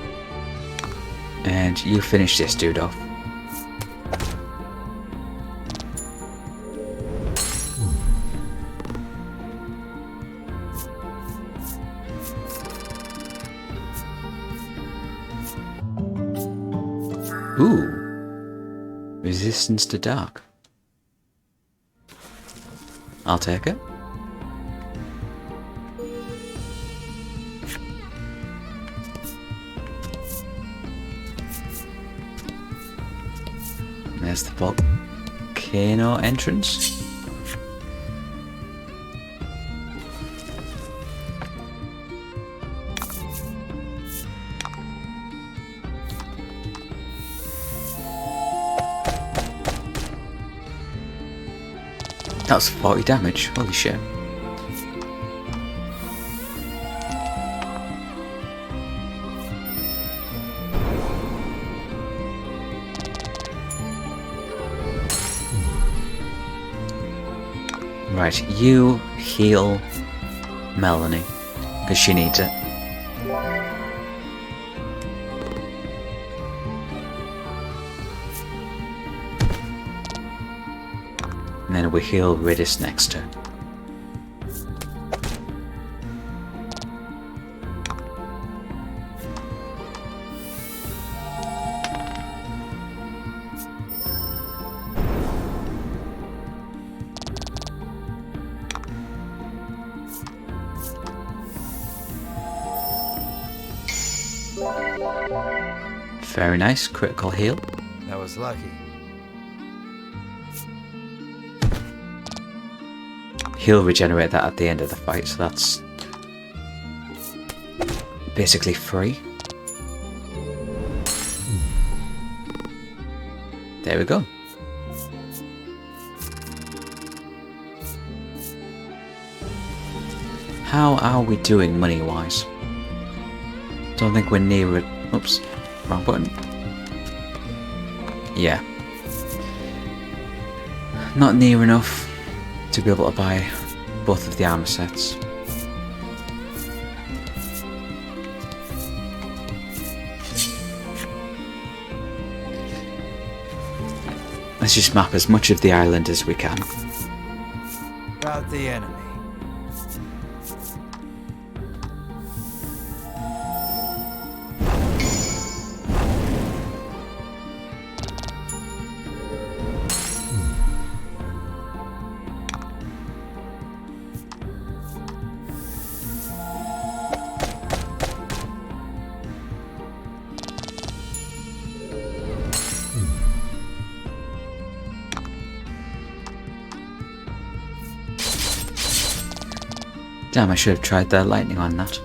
S1: And you finish this dude off. Ooh. Resistance to dark. I'll take it. There's the volcano entrance. That was 40 damage, holy shit. Right, you heal Melanie, because she needs it. And then we heal Ridis next turn. Very nice, critical heal.
S2: That was lucky.
S1: He'll regenerate that at the end of the fight, so that's basically free. There we go. How are we doing money-wise? Don't think we're near it. Oops, wrong button. Yeah. Not near enough to be able to buy both of the armor sets. Let's just map as much of the island as we can.
S2: About the enemy.
S1: Damn, I should have tried the lightning on that.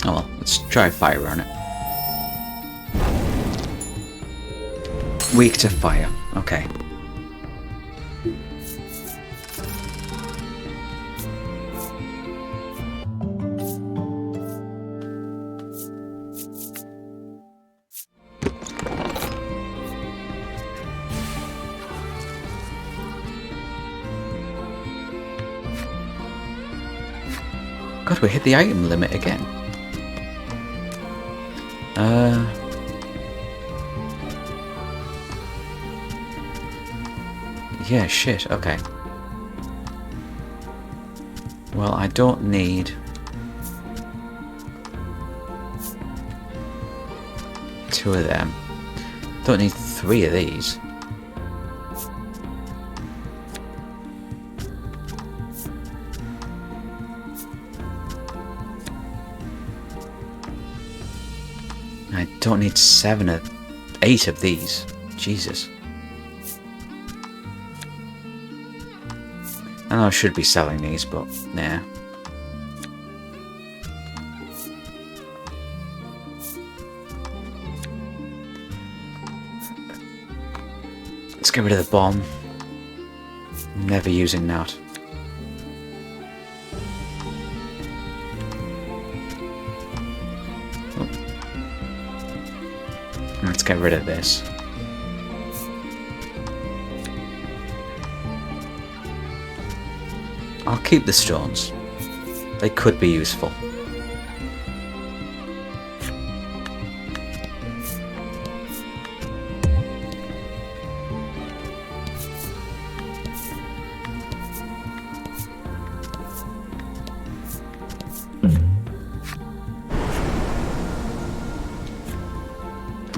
S1: Oh well, let's try fire on it. Weak to fire, okay. God, we hit the item limit again. Yeah, shit, okay. Well, I don't need two of them. Don't need three of these. I don't need 8 of these. Jesus. I know I should be selling these, but nah. Let's get rid of the bomb. Never using that. Let's get rid of this. I'll keep the stones. They could be useful.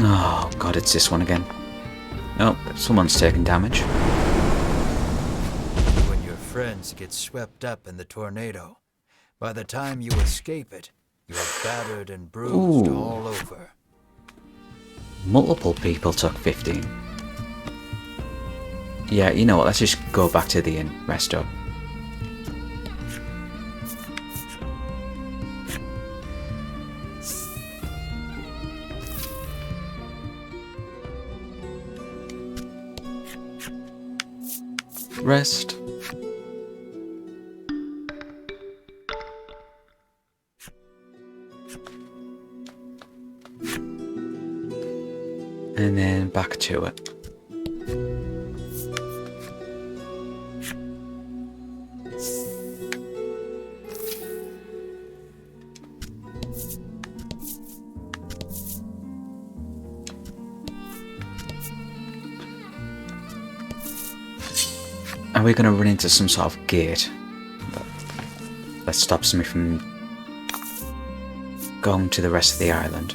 S1: Oh god, it's this one again. Oh, someone's taking damage.
S2: When your friends get swept up in the tornado, by the time you escape it, you're battered and bruised all over.
S1: Multiple people took 15. Yeah, you know what, let's just go back to the inn, rest up. Rest. And then back to it. Are we going to run into some sort of gate that stops me from going to the rest of the island?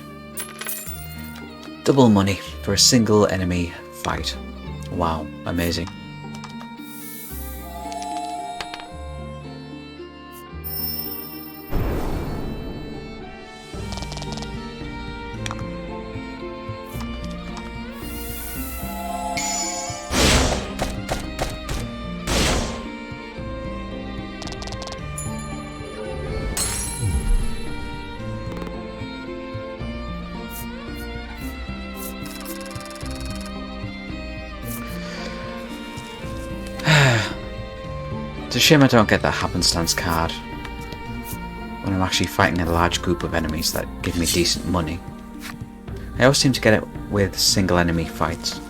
S1: Double money for a single enemy fight. Wow, amazing. It's a shame I don't get that happenstance card when I'm actually fighting a large group of enemies that give me decent money. I always seem to get it with single enemy fights.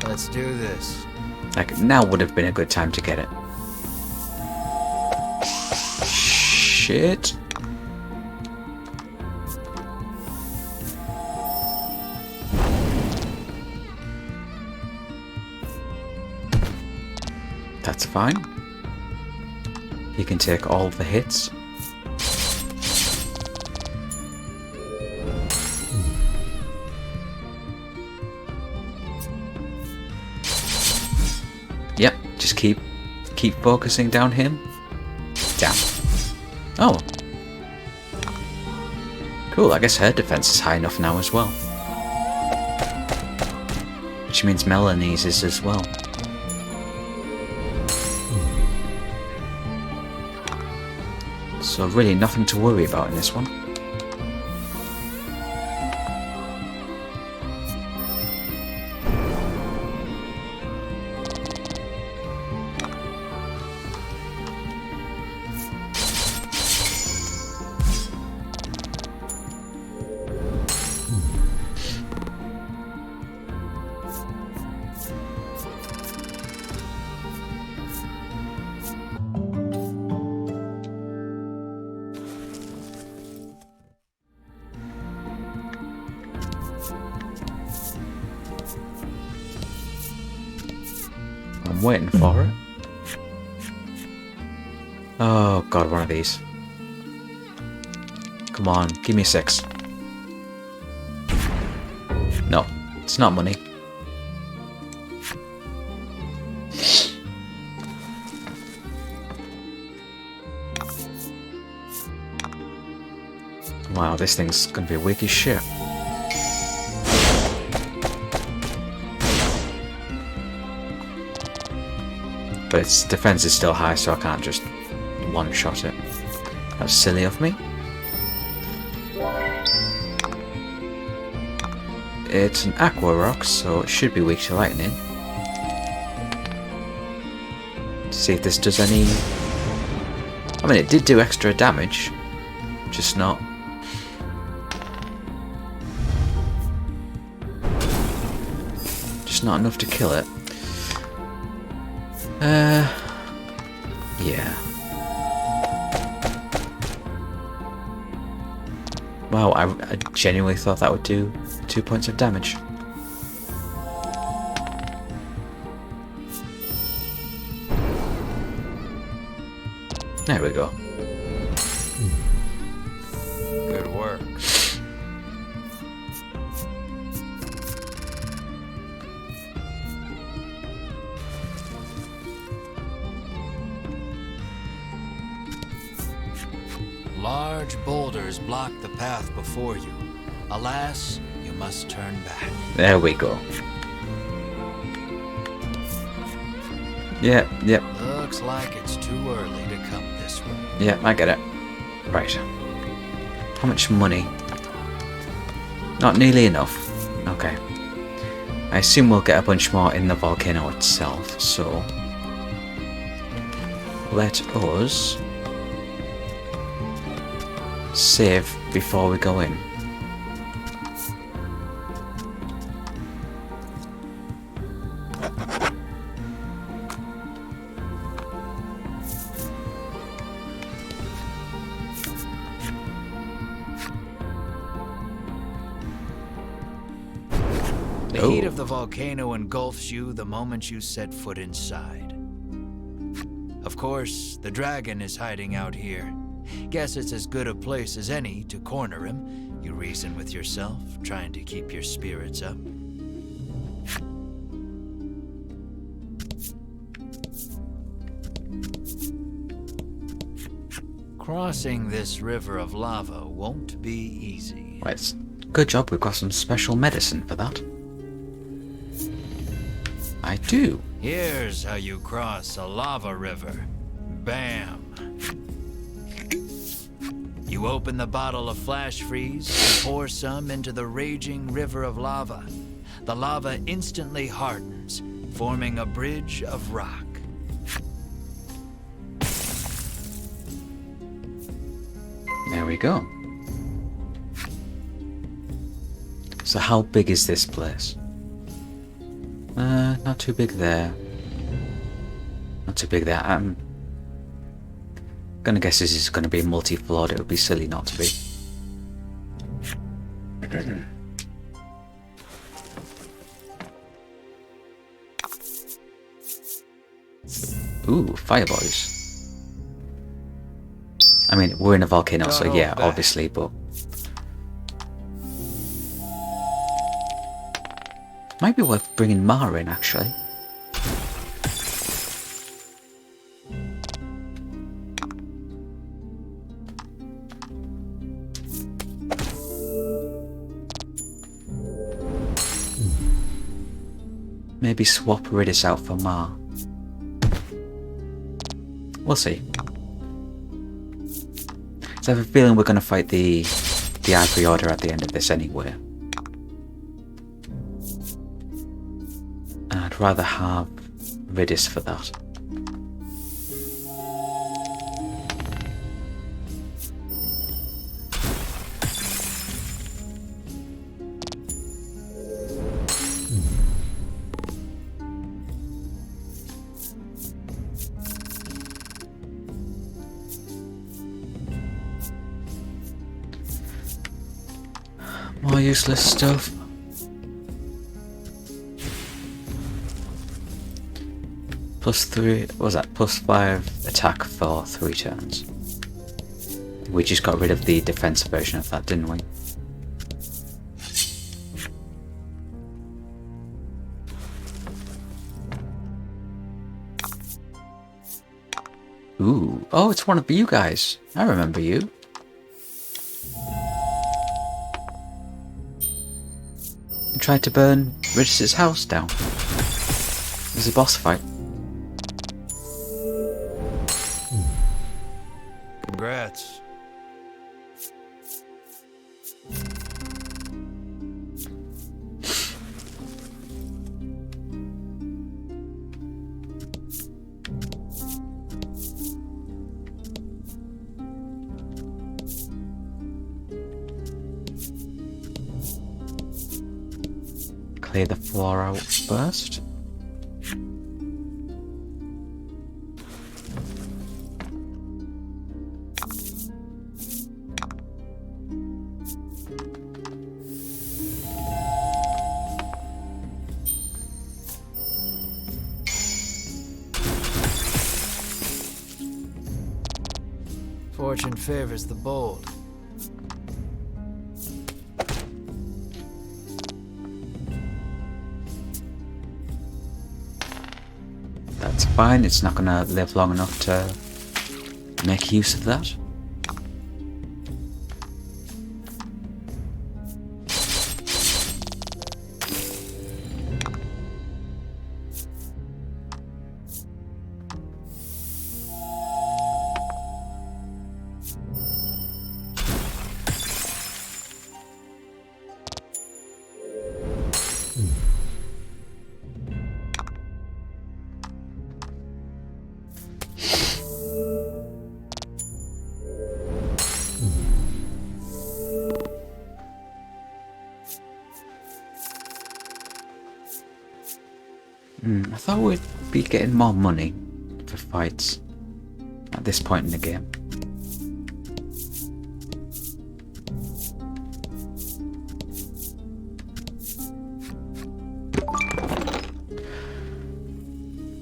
S2: Let's do this.
S1: Like, now would have been a good time to get it. Shit. That's fine. He can take all the hits. Yep, just keep focusing down him. Down. Oh. Cool, I guess her defense is high enough now as well. Which means Melanie's is as well. So really nothing to worry about in this one. I'm waiting for it. Oh god, one of these. Come on, give me a 6. No, it's not money. Wow, this thing's gonna be weak as shit. But its defense is still high, so I can't just one-shot it. That's silly of me. It's an aqua rock, so it should be weak to lightning. See if this does any... I mean, it did do extra damage, just not just not enough to kill it. Yeah. Wow, I genuinely thought that would do 2 points of damage. There we go.
S2: Good work. Large boulders block the path before you. Alas, you must turn back.
S1: There we go. Yep.
S2: Looks like it's too early to come this way.
S1: Yeah, I get it. Right. How much money? Not nearly enough. Okay. I assume we'll get a bunch more in the volcano itself, so... let us... save before we go in.
S2: The heat of the volcano engulfs you the moment you set foot inside. Of course, the dragon is hiding out here. Guess it's as good a place as any to corner him, you reason with yourself, trying to keep your spirits up. Crossing this river of lava won't be easy.
S1: Well, it's good job we've got some special medicine for that. I do.
S2: Here's how you cross a lava river. Bam! You open the bottle of flash freeze and pour some into the raging river of lava. The lava instantly hardens, forming a bridge of rock.
S1: There we go. So how big is this place? Not too big there. Not too big there. I'm gonna guess this is gonna be multi-floored. It would be silly not to be. Ooh, fireboys. I mean, we're in a volcano, so yeah, obviously, but... might be worth bringing Ma in, actually. Maybe swap Ridis out for Ma. We'll see. So I have a feeling we're going to fight the Ivory Order at the end of this anyway. And I'd rather have Ridis for that. More useless stuff. +3, what was that? +5 attack for 3 turns. We just got rid of the defense version of that, didn't we? Ooh, oh, it's one of you guys. I remember you. Tried to burn Ridis' house down. It was a boss fight.
S2: Congrats.
S1: clear the floor out first.
S2: Fortune favors the bold.
S1: That's fine, it's not gonna live long enough to make use of that. I thought we'd be getting more money for fights at this point in the game.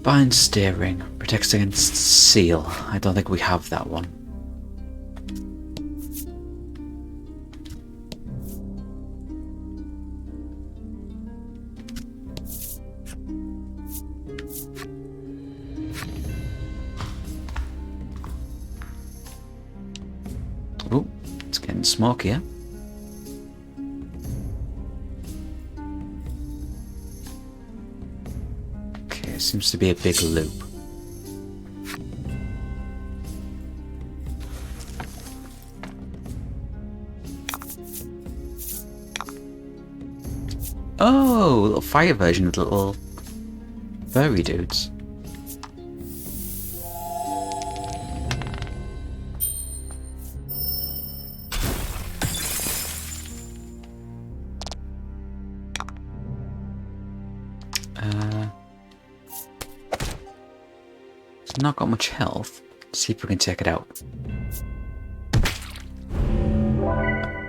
S1: Bind steering, protects against seal. I don't think we have that one. Oh, it's getting smokier. Okay, seems to be a big loop. Oh, a little fire version of the little furry dudes. It's not got much health. Let's see if we can take it out.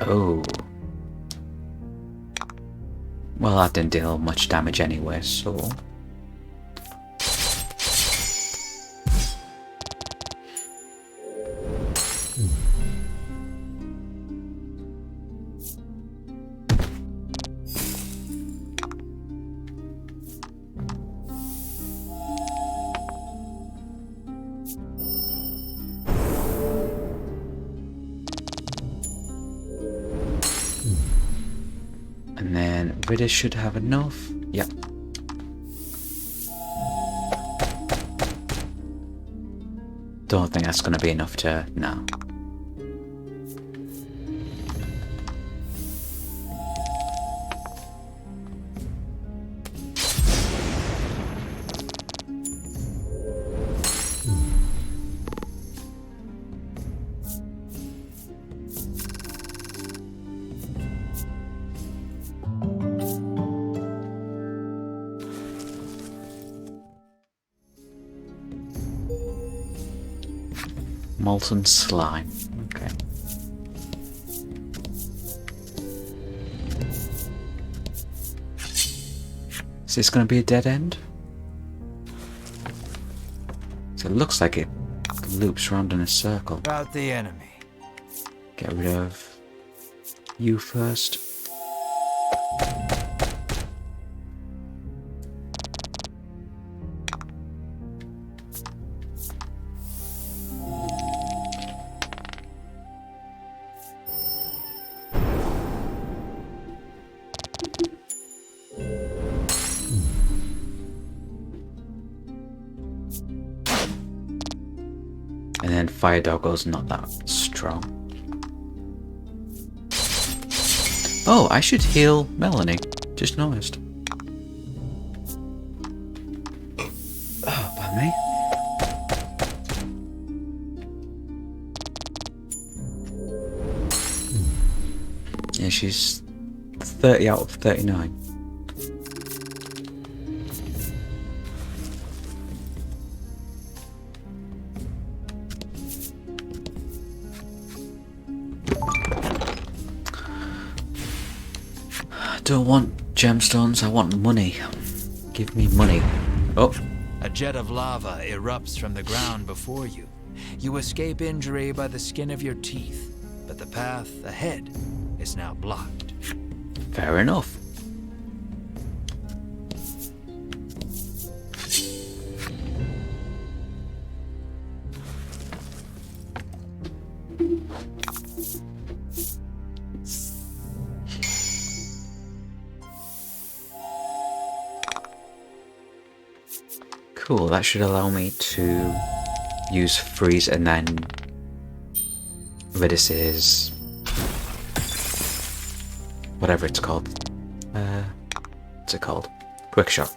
S1: Oh. Well, that didn't deal much damage anyway, so... And then Ritter should have enough. Yep. Don't think that's going to be enough to... no. Molten slime. Okay. Is this going to be a dead end? So it looks like it loops around in a circle.
S2: About the enemy.
S1: Get rid of you first. And then Fire Doggo's not that strong. Oh, I should heal Melanie. Just noticed. Oh, pardon me. Yeah, she's 30 out of 39. don't want gemstones, I want money. Give me money. Oh.
S2: A jet of lava erupts from the ground before you. You escape injury by the skin of your teeth, but the path ahead is now blocked.
S1: Fair enough. Cool, that should allow me to use freeze and then Vidis's whatever it's called. What's it called? Quick shot.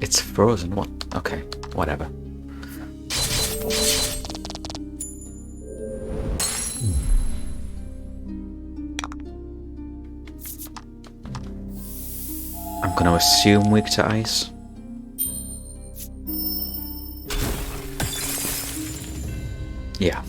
S1: It's frozen, what? Okay, whatever. I'm gonna assume weak to ice. Yeah.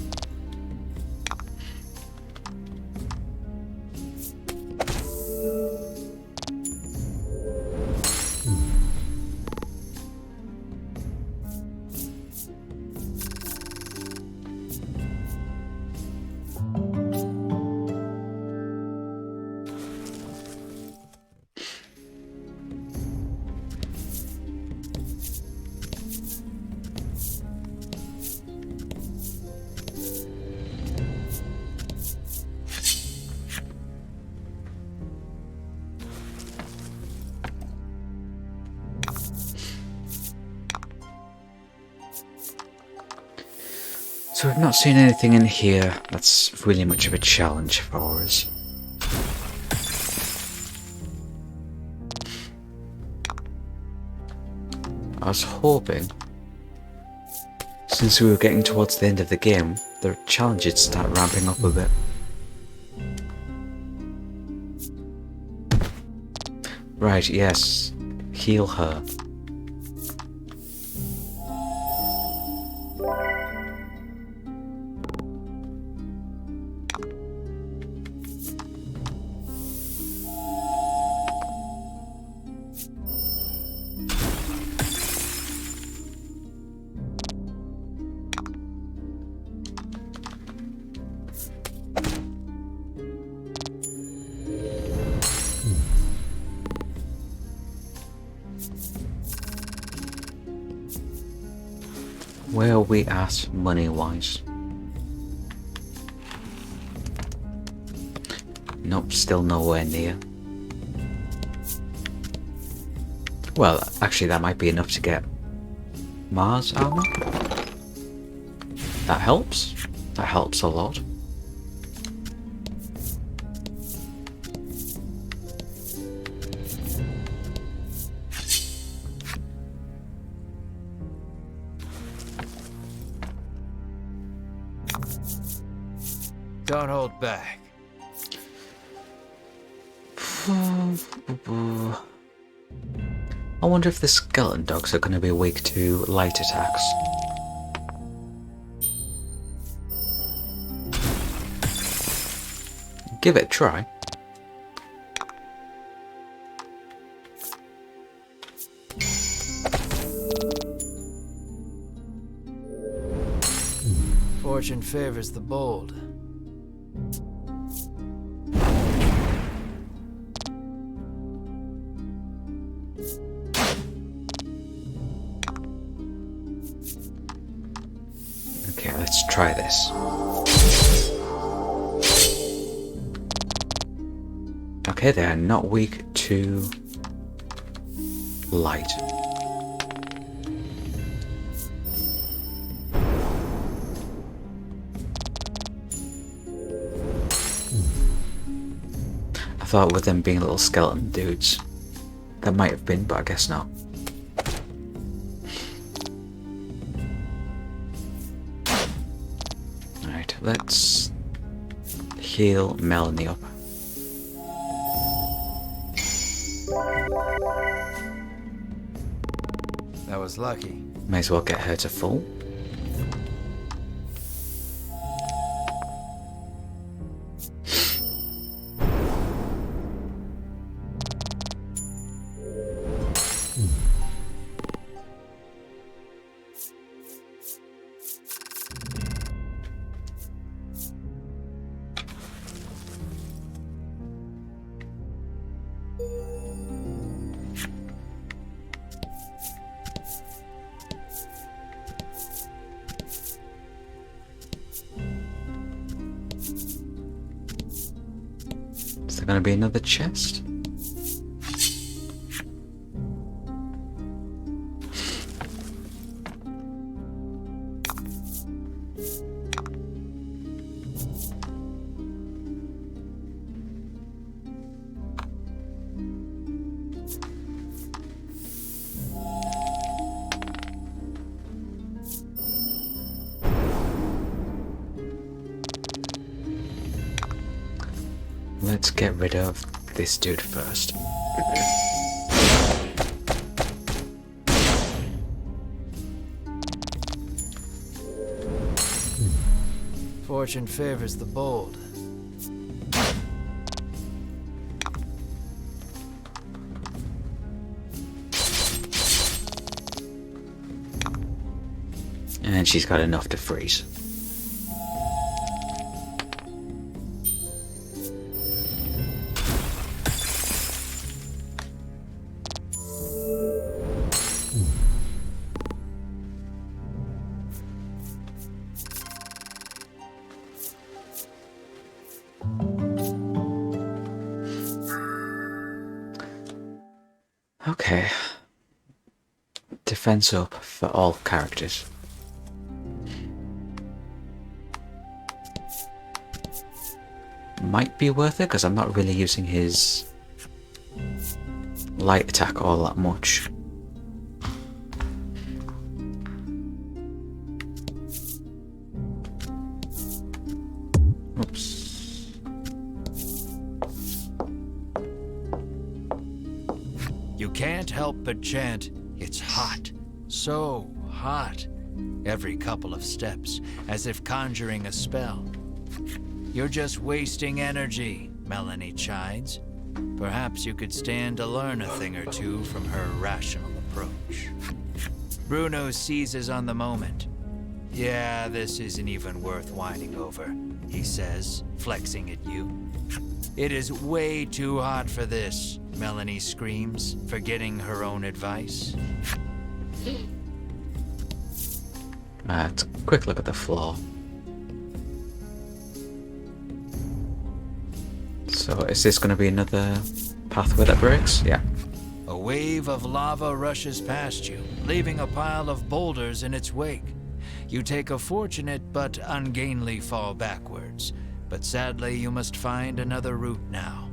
S1: So we've not seen anything in here that's really much of a challenge for us. I was hoping, since we were getting towards the end of the game, the challenges would start ramping up a bit. Right, yes. Heal her. Where are we at money-wise? Nope, still nowhere near. Well, actually that might be enough to get Mars armor. That helps. That helps a lot.
S2: Don't hold back.
S1: I wonder if the skeleton dogs are going to be weak to light attacks. Give it a try.
S2: Fortune favors the bold.
S1: Okay, let's try this. Okay, they are not weak to light. I thought with them being little skeleton dudes, that might have been, but I guess not. Alright, let's heal Melanie up.
S2: That was lucky.
S1: May as well get her to full. Is there going to be another chest? Let's get rid of this dude first.
S2: Fortune favors the bold.
S1: And she's got enough to freeze. Okay. Defense up for all characters. Might be worth it because I'm not really using his light attack all that much. Oops.
S2: You can't help but chant, "It's hot, so hot," every couple of steps, as if conjuring a spell. You're just wasting energy, Melanie chides. Perhaps you could stand to learn a thing or two from her rational approach. Bruno seizes on the moment. "Yeah, this isn't even worth whining over," he says, flexing at you. "It is way too hot for this," Melanie screams, forgetting her own advice.
S1: Let's quick look at the floor. So is this going to be another pathway that breaks? Yeah.
S2: A wave of lava rushes past you, leaving a pile of boulders in its wake. You take a fortunate but ungainly fall backwards, but sadly you must find another route now.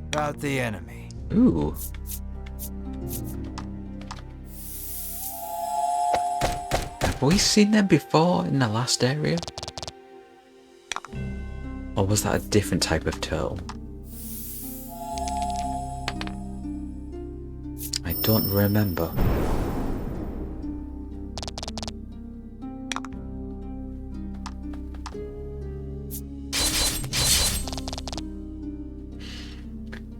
S2: About the enemy.
S1: Ooh. Have we seen them before in the last area? Or was that a different type of turtle? I don't remember.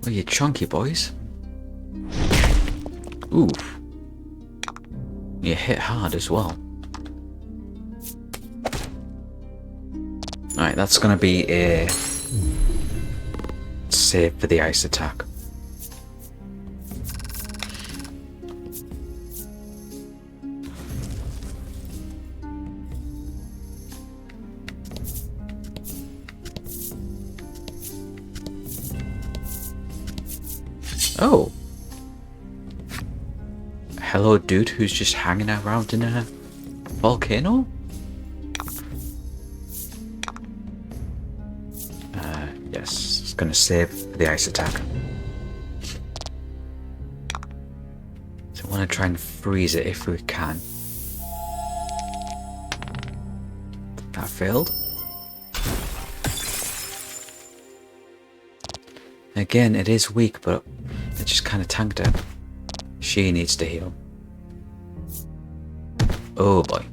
S1: Oh, you chunky boys. Oof. You hit hard as well. Alright, that's gonna be a save for the ice attack. Oh. Hello, dude who's just hanging around in a volcano? Yes, it's gonna save the ice attack. So I want to try and freeze it if we can. That failed. Again, it is weak, but it just kind of tanked it. She needs to heal. Oh boy.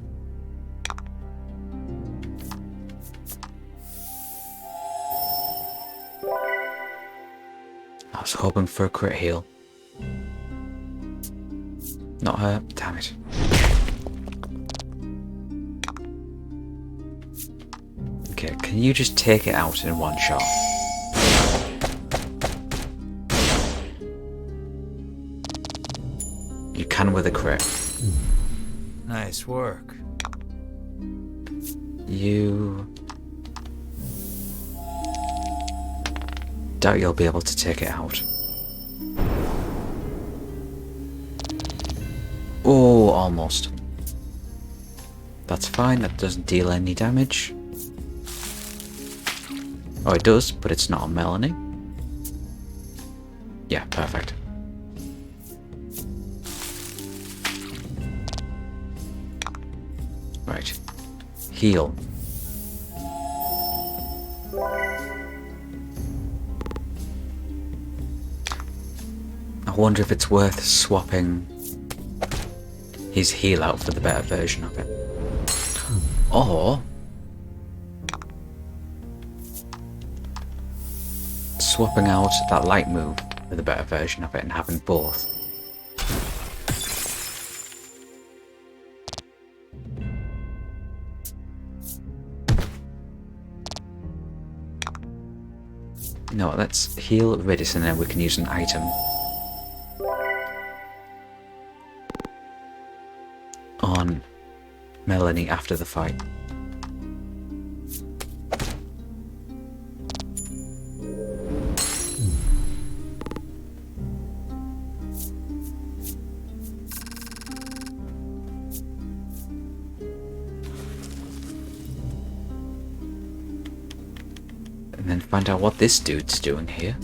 S1: I was hoping for a crit heal. Not her. Damn it. Okay, can you just take it out in one shot? You can with a crit.
S2: Nice work.
S1: You... doubt you'll be able to take it out. Oh, almost. That's fine, that doesn't deal any damage. Oh, it does, but it's not on Melanie. Yeah, perfect. Right. Heal. I wonder if it's worth swapping his heal out for the better version of it. Or swapping out that light move for the better version of it and having both. No, let's heal Ridis and then we can use an item. On Melanie after the fight. And then find out what this dude's doing here.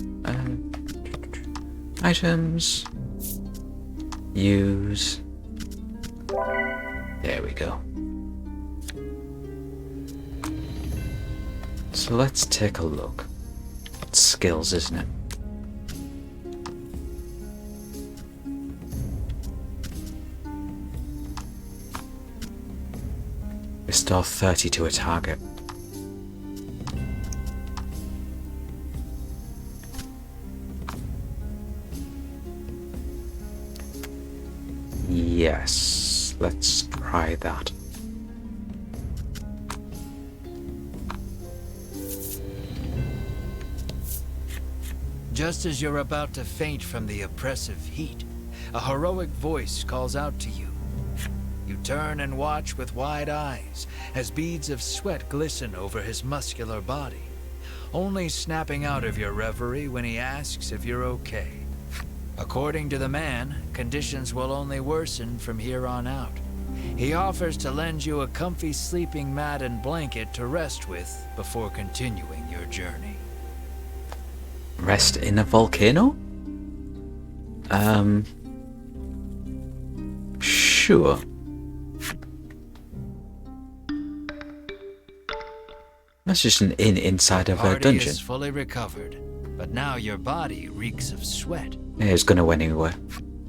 S1: Items. Use. There we go. So let's take a look. It's skills, isn't it? Restore 30 to a target. Yes, let's try that.
S2: Just as you're about to faint from the oppressive heat, a heroic voice calls out to you. You turn and watch with wide eyes as beads of sweat glisten over his muscular body, only snapping out of your reverie when he asks if you're okay. According to the man, conditions will only worsen from here on out. He offers to lend you a comfy sleeping mat and blanket to rest with before continuing your journey.
S1: Rest in a volcano? Sure. That's just an inn inside of a
S2: Party
S1: dungeon.
S2: is fully recovered, but now your body reeks of sweat.
S1: Yeah, it's gonna go anywhere.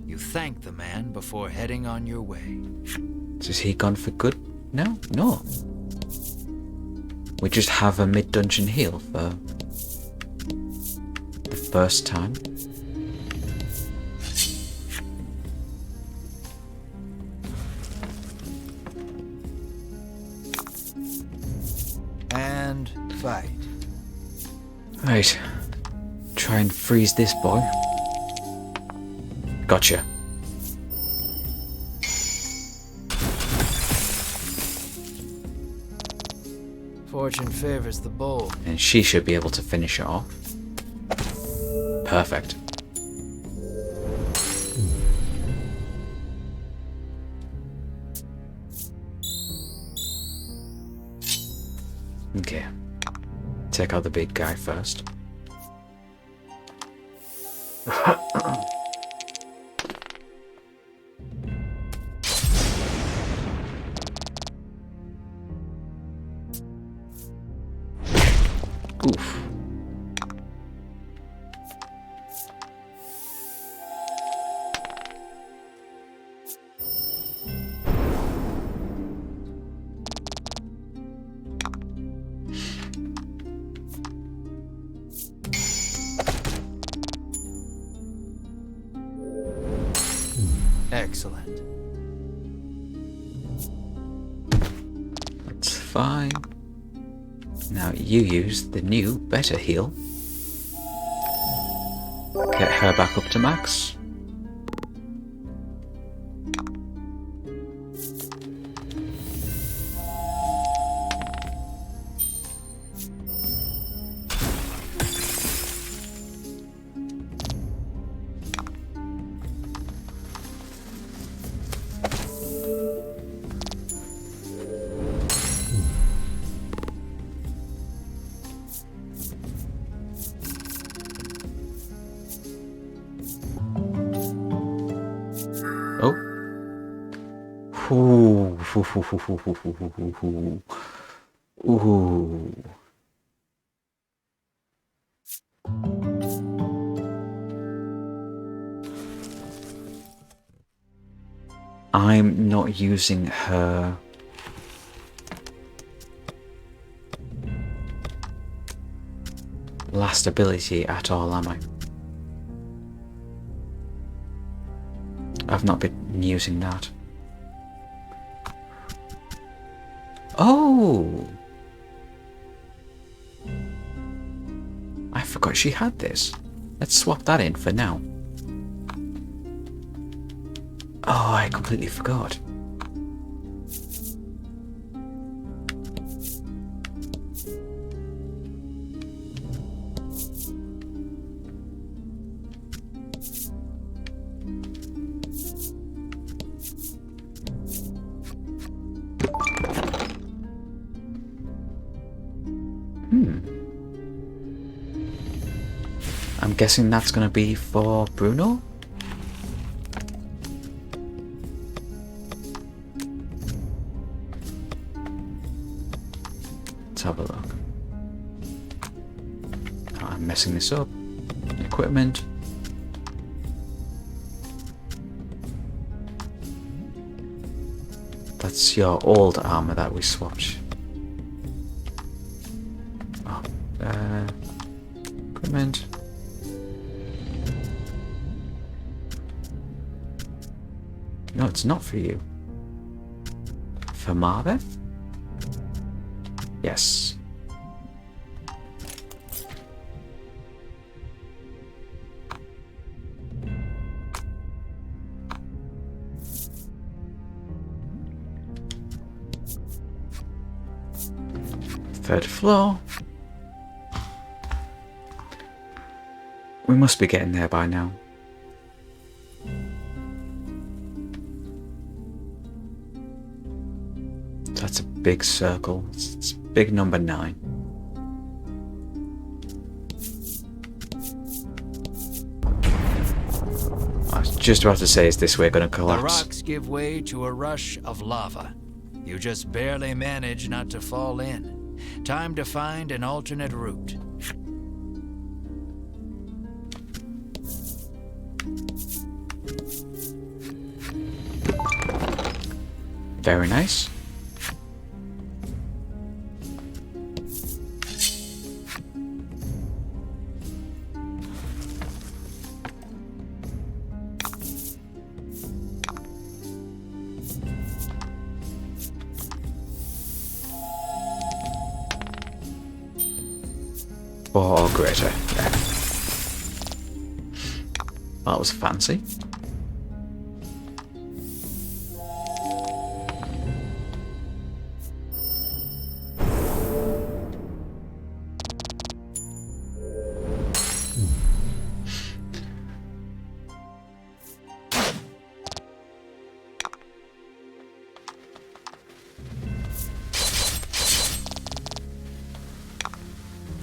S2: You thank the man before heading on your way.
S1: Is he gone for good now? No. We just have a mid-dungeon heal for the first time.
S2: And fight.
S1: Right. Try and freeze this boy. Gotcha.
S2: Fortune favors the bold.
S1: And she should be able to finish it off. Perfect. Okay. Take out the big guy first.
S2: Excellent.
S1: That's fine. Now you use the new better heal. Get her back up to max. Oh. Ooh. Ooh. I'm not using her last ability at all, am I? I've not been using that. Oh! I forgot she had this. Let's swap that in for now. Oh, I completely forgot. I'm guessing that's going to be for Bruno? Let's have a look. Oh, I'm messing this up. Equipment. That's your old armor that we swapped. Oh, equipment. No, it's not for you. For Marvin? Yes. Third floor. We must be getting there by now. That's a big circle. It's big number 9. I was just about to say, is this way going to
S2: The
S1: collapse?
S2: rocks give way to a rush of lava. You just barely manage not to fall in. Time to find an alternate route.
S1: Very nice. Or greater, yeah. That was fancy.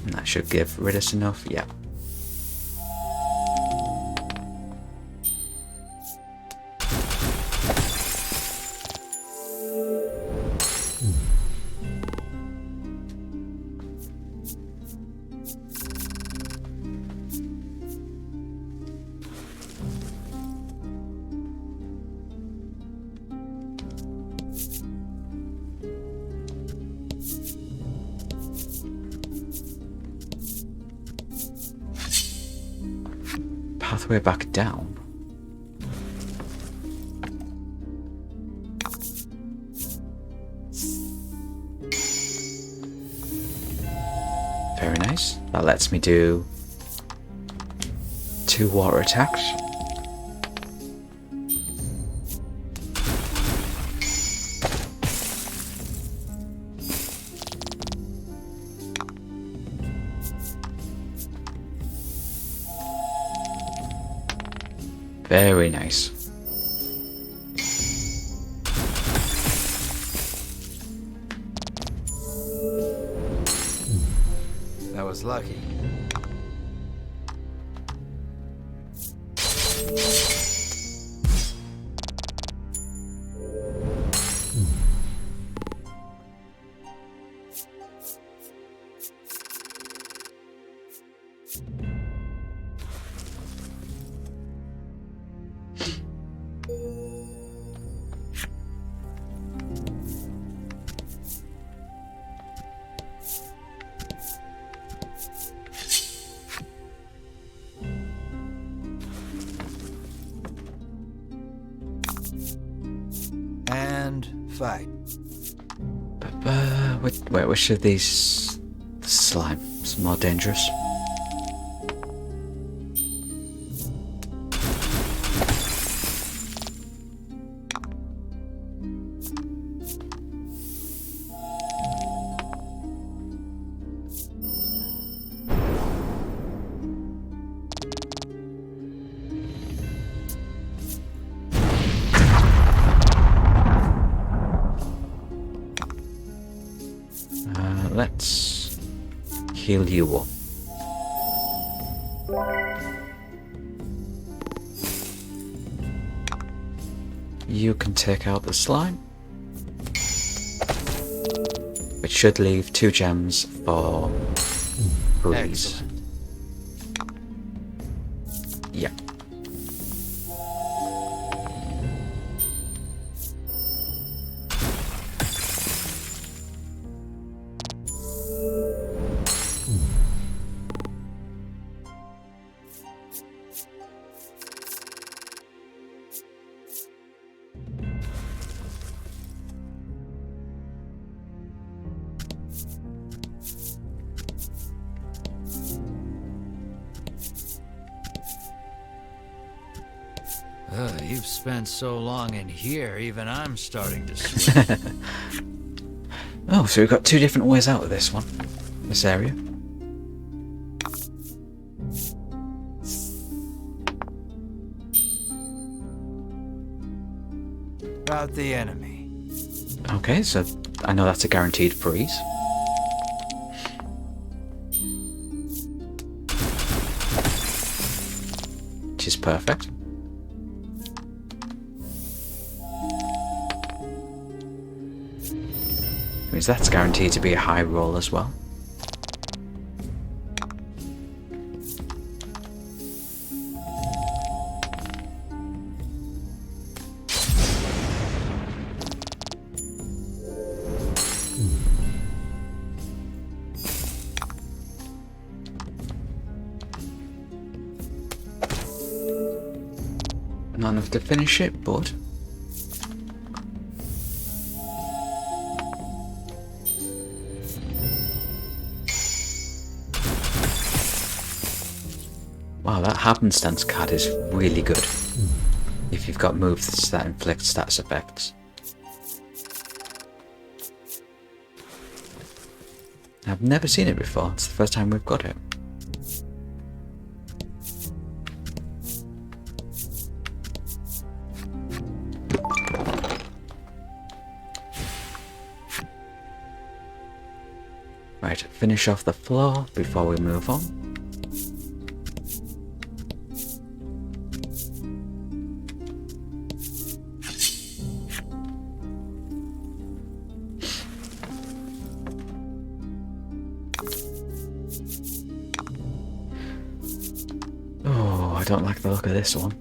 S1: And that should give rid us enough, yeah. Pathway back down. nice. That lets me do 2 water attacks. Very nice.
S2: That was lucky. And fight.
S1: Wait, which of these slimes more dangerous? Let's heal you up. You can take out the slime, which should leave 2 gems for Breeze.
S2: Excellent.
S1: Yeah.
S2: You've spent so long in here, even I'm starting to sweat.
S1: Oh, so we've got 2 different ways out of this one, this area.
S2: About the enemy.
S1: Okay, so I know that's a guaranteed freeze. Which is perfect. Means that's guaranteed to be a high roll as well. Not enough to finish it, but wow, that happenstance card is really good if you've got moves that inflict status effects. I've never seen it before, it's the first time we've got it. Right, finish off the floor before we move on. Oh, I don't like the look of this one.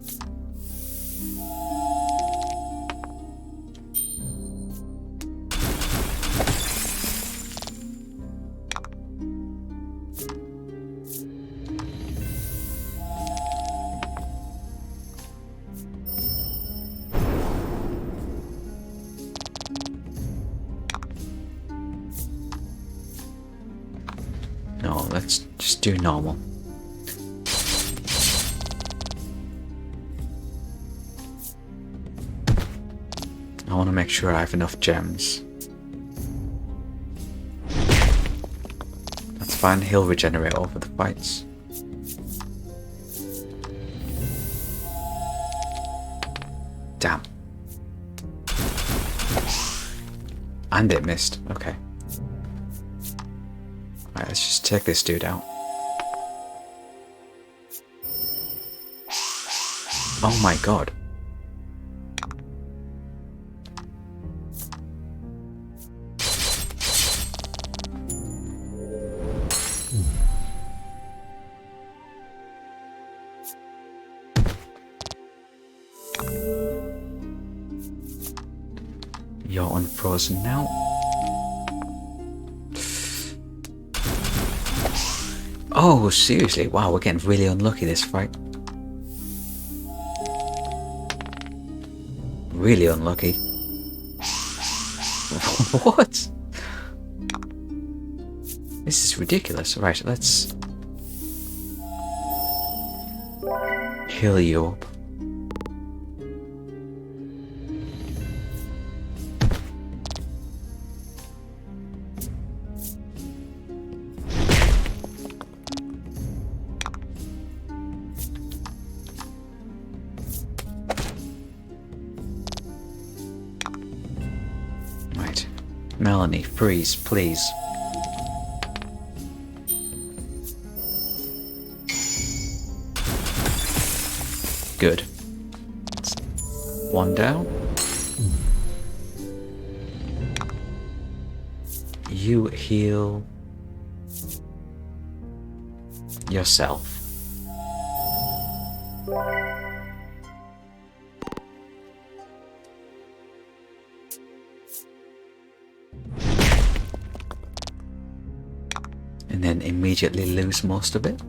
S1: No, let's Just do normal. I want to make sure I have enough gems. That's fine, he'll regenerate over the fights. Damn. And it missed. Okay. Alright, let's just take this dude out. Oh my god. You're unfrozen now. Oh, seriously? Wow, we're getting really unlucky this fight. Really unlucky. What? This is ridiculous. Right, let's heal you up. Right. Melanie, freeze, please. Good. One down. You heal yourself. And then immediately lose most of it.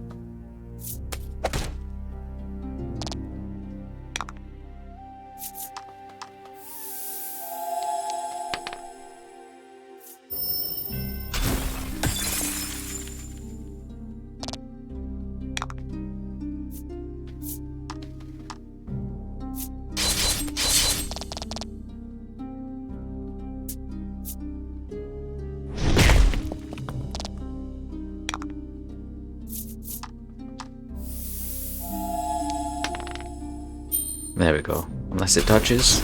S1: There we go. Unless it dodges.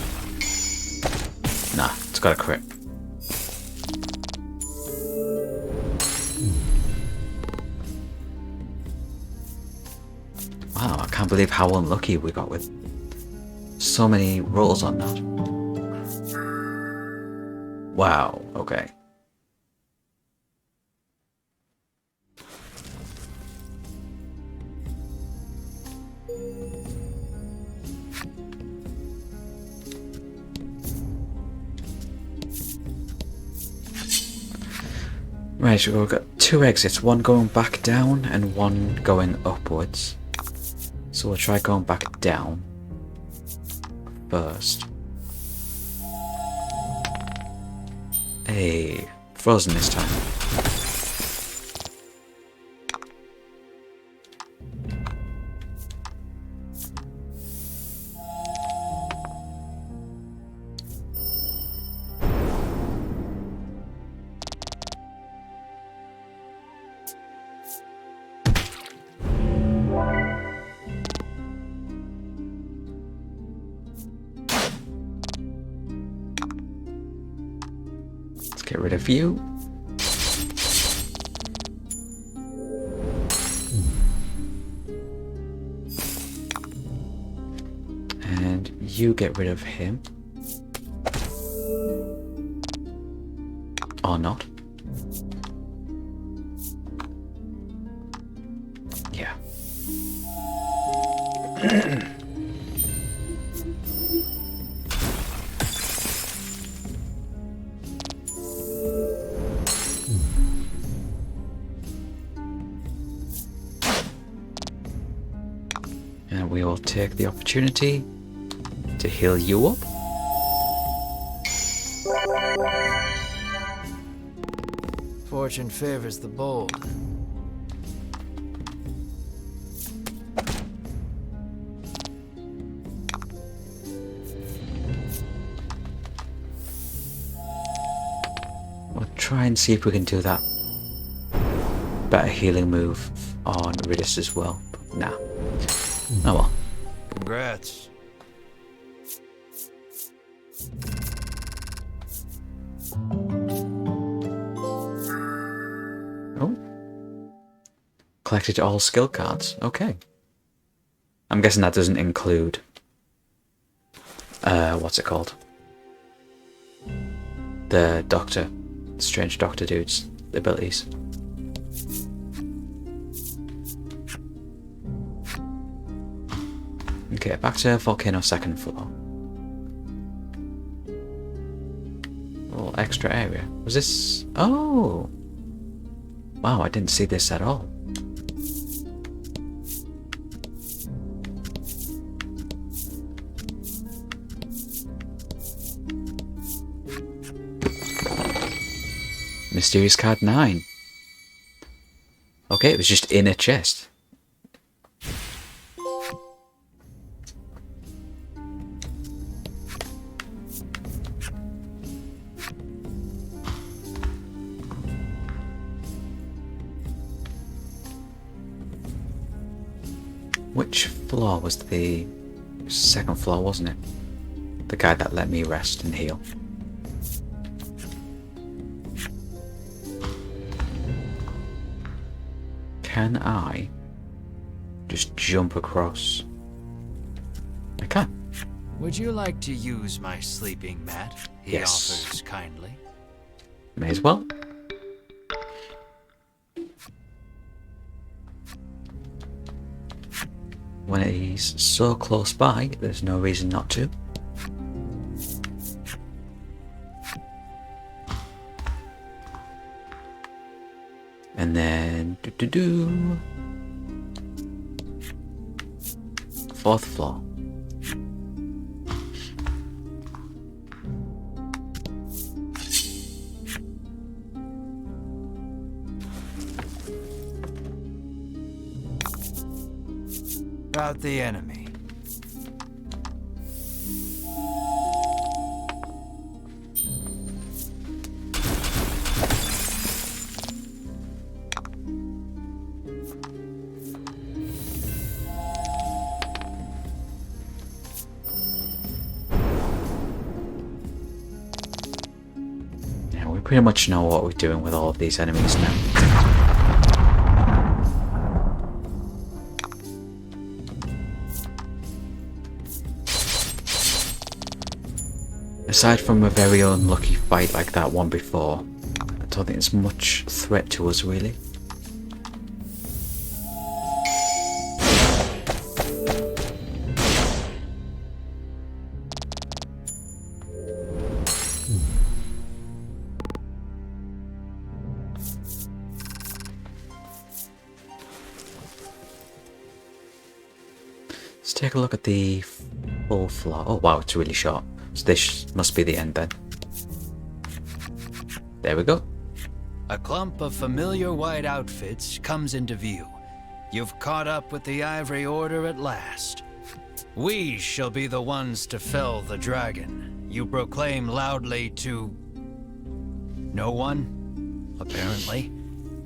S1: Nah, it's got a crit. Wow, I can't believe how unlucky we got with so many rolls on that. Wow, okay. Right, so we've got two exits, one going back down and one going upwards. So we'll try going back down first. Hey, frozen this time. Get rid of you. And you get rid of him. Or not. Yeah. And we will take the opportunity to heal you up.
S2: Fortune favors the bold.
S1: try and see if we can do that better healing move on Ridis as well. But nah. Oh well.
S2: Congrats.
S1: Oh. Collected all skill cards. Okay. I'm guessing that doesn't include... what's it called? The Doctor. Strange Doctor dude's abilities. Okay, back to Volcano second floor. A little extra area. Was this... Oh! Wow, I didn't see this at all. Mysterious card 9. Okay, it was just in a chest. Which floor was the second floor, wasn't it? The guy that let me rest and heal. Can I just jump across? I can.
S2: Would you like to use my sleeping mat? He
S1: Yes.
S2: offers kindly.
S1: May as well. When he's so close by, there's no reason not to. And then fourth floor.
S2: About the enemy.
S1: Yeah, we pretty much know what we're doing with all of these enemies now. Aside from a very unlucky fight like that one before, I don't think there's much threat to us really. Let's take a look at the full floor. Oh wow, it's really short. So this must be the end then. There we go.
S2: A clump of familiar white outfits comes into view. You've caught up with the Ivory Order at last. We shall be the ones to fell the dragon. You proclaim loudly to... no one, apparently,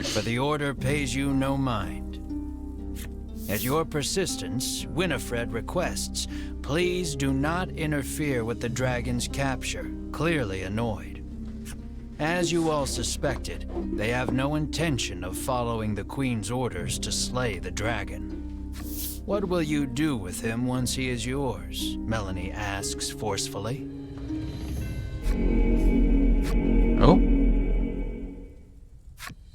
S2: for the Order pays you no mind. At your persistence, Winifred requests, please do not interfere with the dragon's capture, clearly annoyed. As you all suspected, they have no intention of following the Queen's orders to slay the dragon. What will you do with him once he is yours? Melanie asks forcefully.
S1: Oh,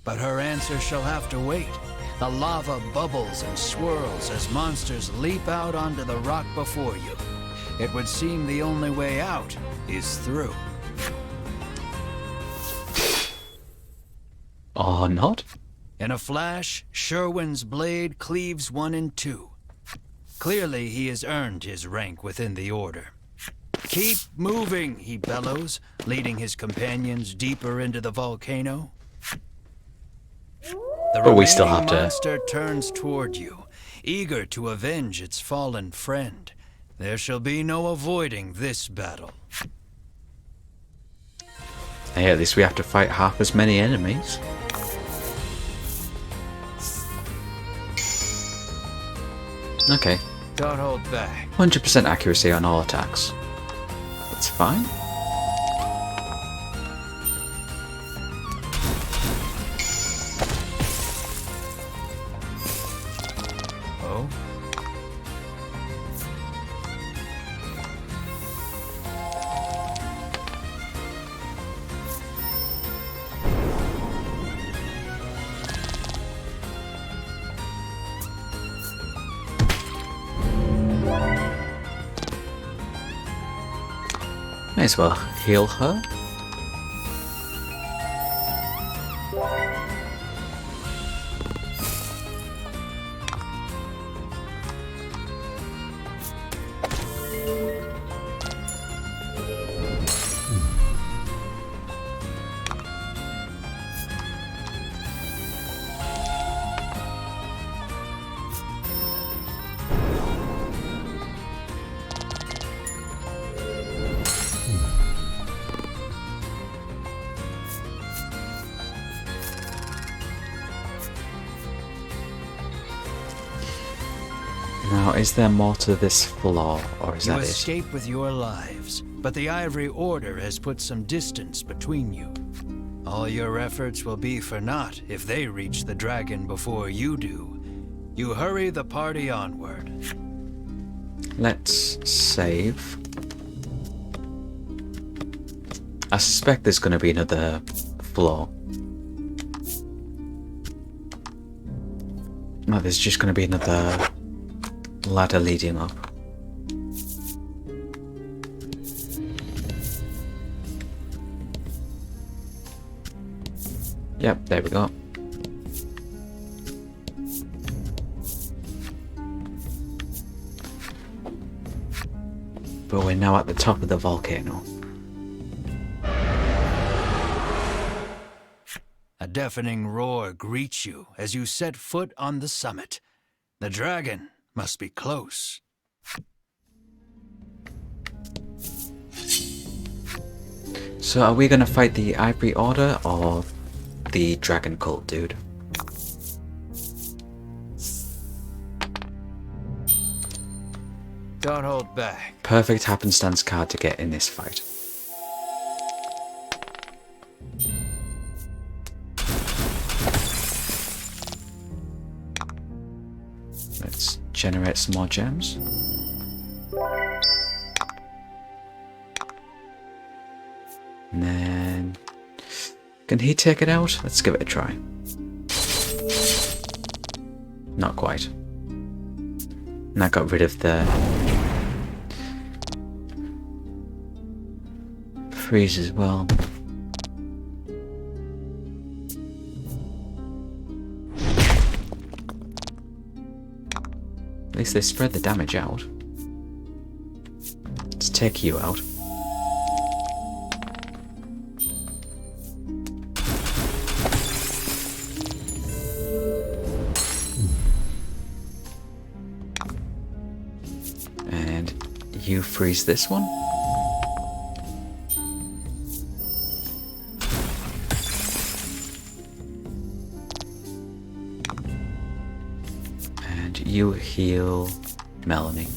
S2: But her answer shall have to wait. The lava bubbles and swirls as monsters leap out onto the rock before you. It would seem the only way out is through.
S1: or not?
S2: In a flash, Sherwin's blade cleaves one in two. Clearly, he has earned his rank within the Order. Keep moving, he bellows, leading his companions deeper into the volcano. The
S1: But we still
S2: remaining
S1: have to-
S2: monster turns toward you, eager to avenge its fallen friend. There shall be no avoiding this battle.
S1: Hey, at least we have to fight half as many enemies. Okay.
S2: Don't hold back.
S1: 100% accuracy on all attacks. That's fine.
S2: Oh?
S1: May as well heal her. Now, is there more to this flaw, or is
S2: You
S1: that it?
S2: escape with your lives, but the Ivory Order has put some distance between you. All your efforts will be for naught if they reach the dragon before you do. You hurry the party onward.
S1: Let's save. I suspect there's going to be another flaw. No, there's just going to be another ladder leading up. Yep, there we go. But we're now at the top of the volcano.
S2: A deafening roar greets you as you set foot on the summit. The dragon must be close.
S1: So are we going to fight the Ivory Order or the Dragon Cult dude?
S2: Don't hold back.
S1: Perfect happenstance card to get in this fight. Let's generate some more gems. And then... can he take it out? Let's give it a try. Not quite. And that got rid of the... freeze as well. At least they spread the damage out. Let's take you out. And you freeze this one. And you heal Melanie.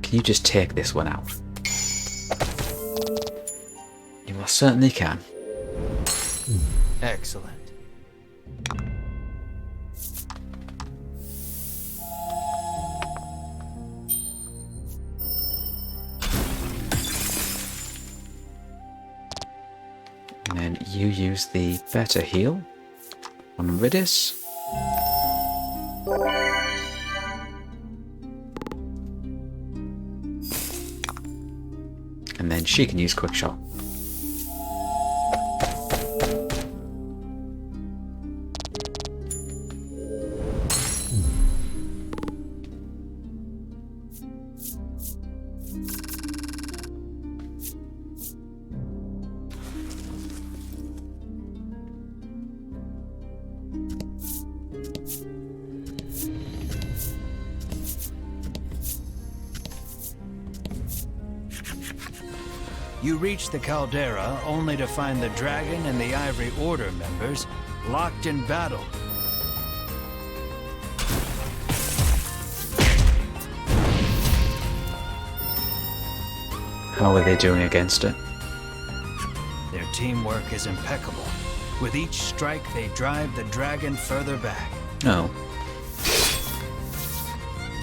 S1: Can you just take this one out? You most certainly can.
S2: Excellent.
S1: And then you use the better heal on Ridis. And then she can use quick shot.
S2: You reach the caldera only to find the dragon and the Ivory Order members locked in battle.
S1: How are they doing against it?
S2: Their teamwork is impeccable. With each strike, they drive the dragon further back.
S1: Oh.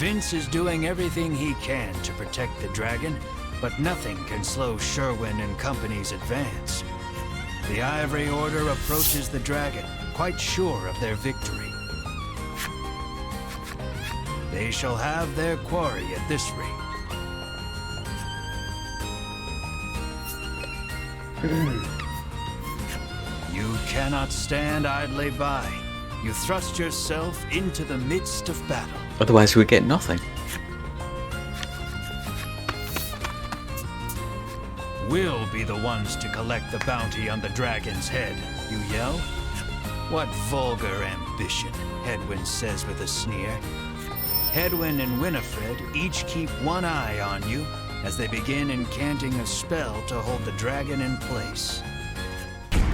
S2: Vince is doing everything he can to protect the dragon, but nothing can slow Sherwin and company's advance. The Ivory Order approaches the dragon, quite sure of their victory. They shall have their quarry at this rate. You cannot stand idly by. You thrust yourself into the midst of battle.
S1: Otherwise we get nothing.
S2: We'll be the ones to collect the bounty on the dragon's head, you yell. What vulgar ambition, Hedwyn says with a sneer. Hedwyn and Winifred each keep one eye on you as they begin incanting a spell to hold the dragon in place.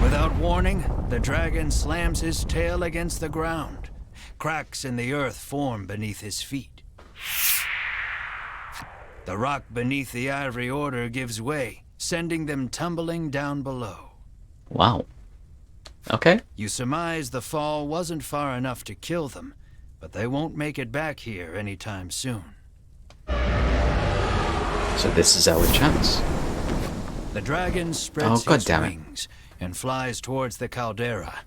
S2: Without warning, the dragon slams his tail against the ground. Cracks in the earth form beneath his feet. The rock beneath the Ivory Order gives way, sending them tumbling down below.
S1: Wow. Okay.
S2: You surmise the fall wasn't far enough to kill them, but they won't make it back here anytime soon.
S1: So this is our chance.
S2: The dragon spreads
S1: God
S2: his
S1: damn it.
S2: wings and flies towards the caldera.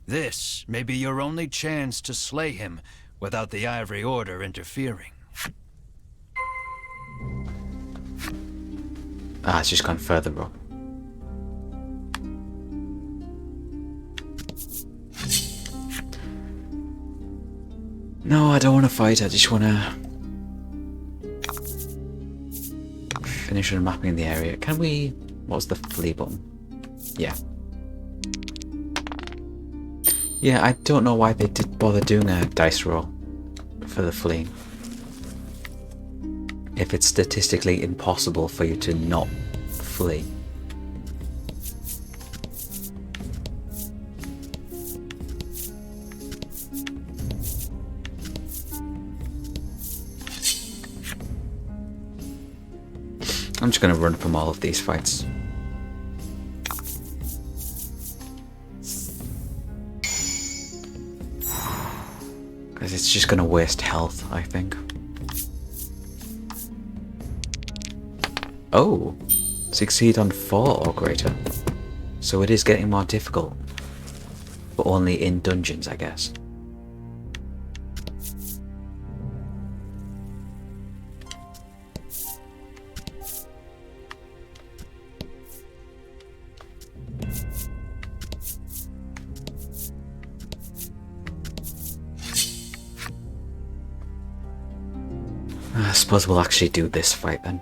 S2: This may be your only chance to slay him without the Ivory Order interfering.
S1: Ah, it's just gone further up. No, I don't want to fight. I just want to finish unmapping the area. Can we... What's the flee button? Yeah. Yeah, I don't know why they did bother doing a dice roll for the fleeing. If it's statistically impossible for you to not flee. I'm just going to run from all of these fights. Because it's just going to waste health, I think. Oh, succeed on 4 or greater. So it is getting more difficult. But only in dungeons, I guess. I suppose we'll actually do this fight then.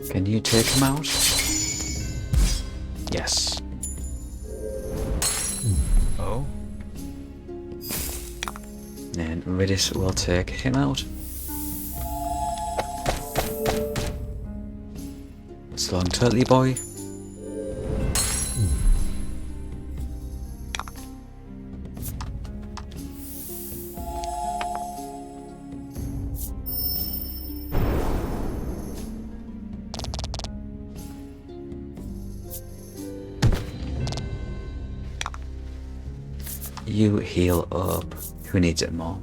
S1: Can you take him out? Yes.
S2: Oh?
S1: And Ridis will take him out. So long, Turtley boy. You heal up. Who needs it more?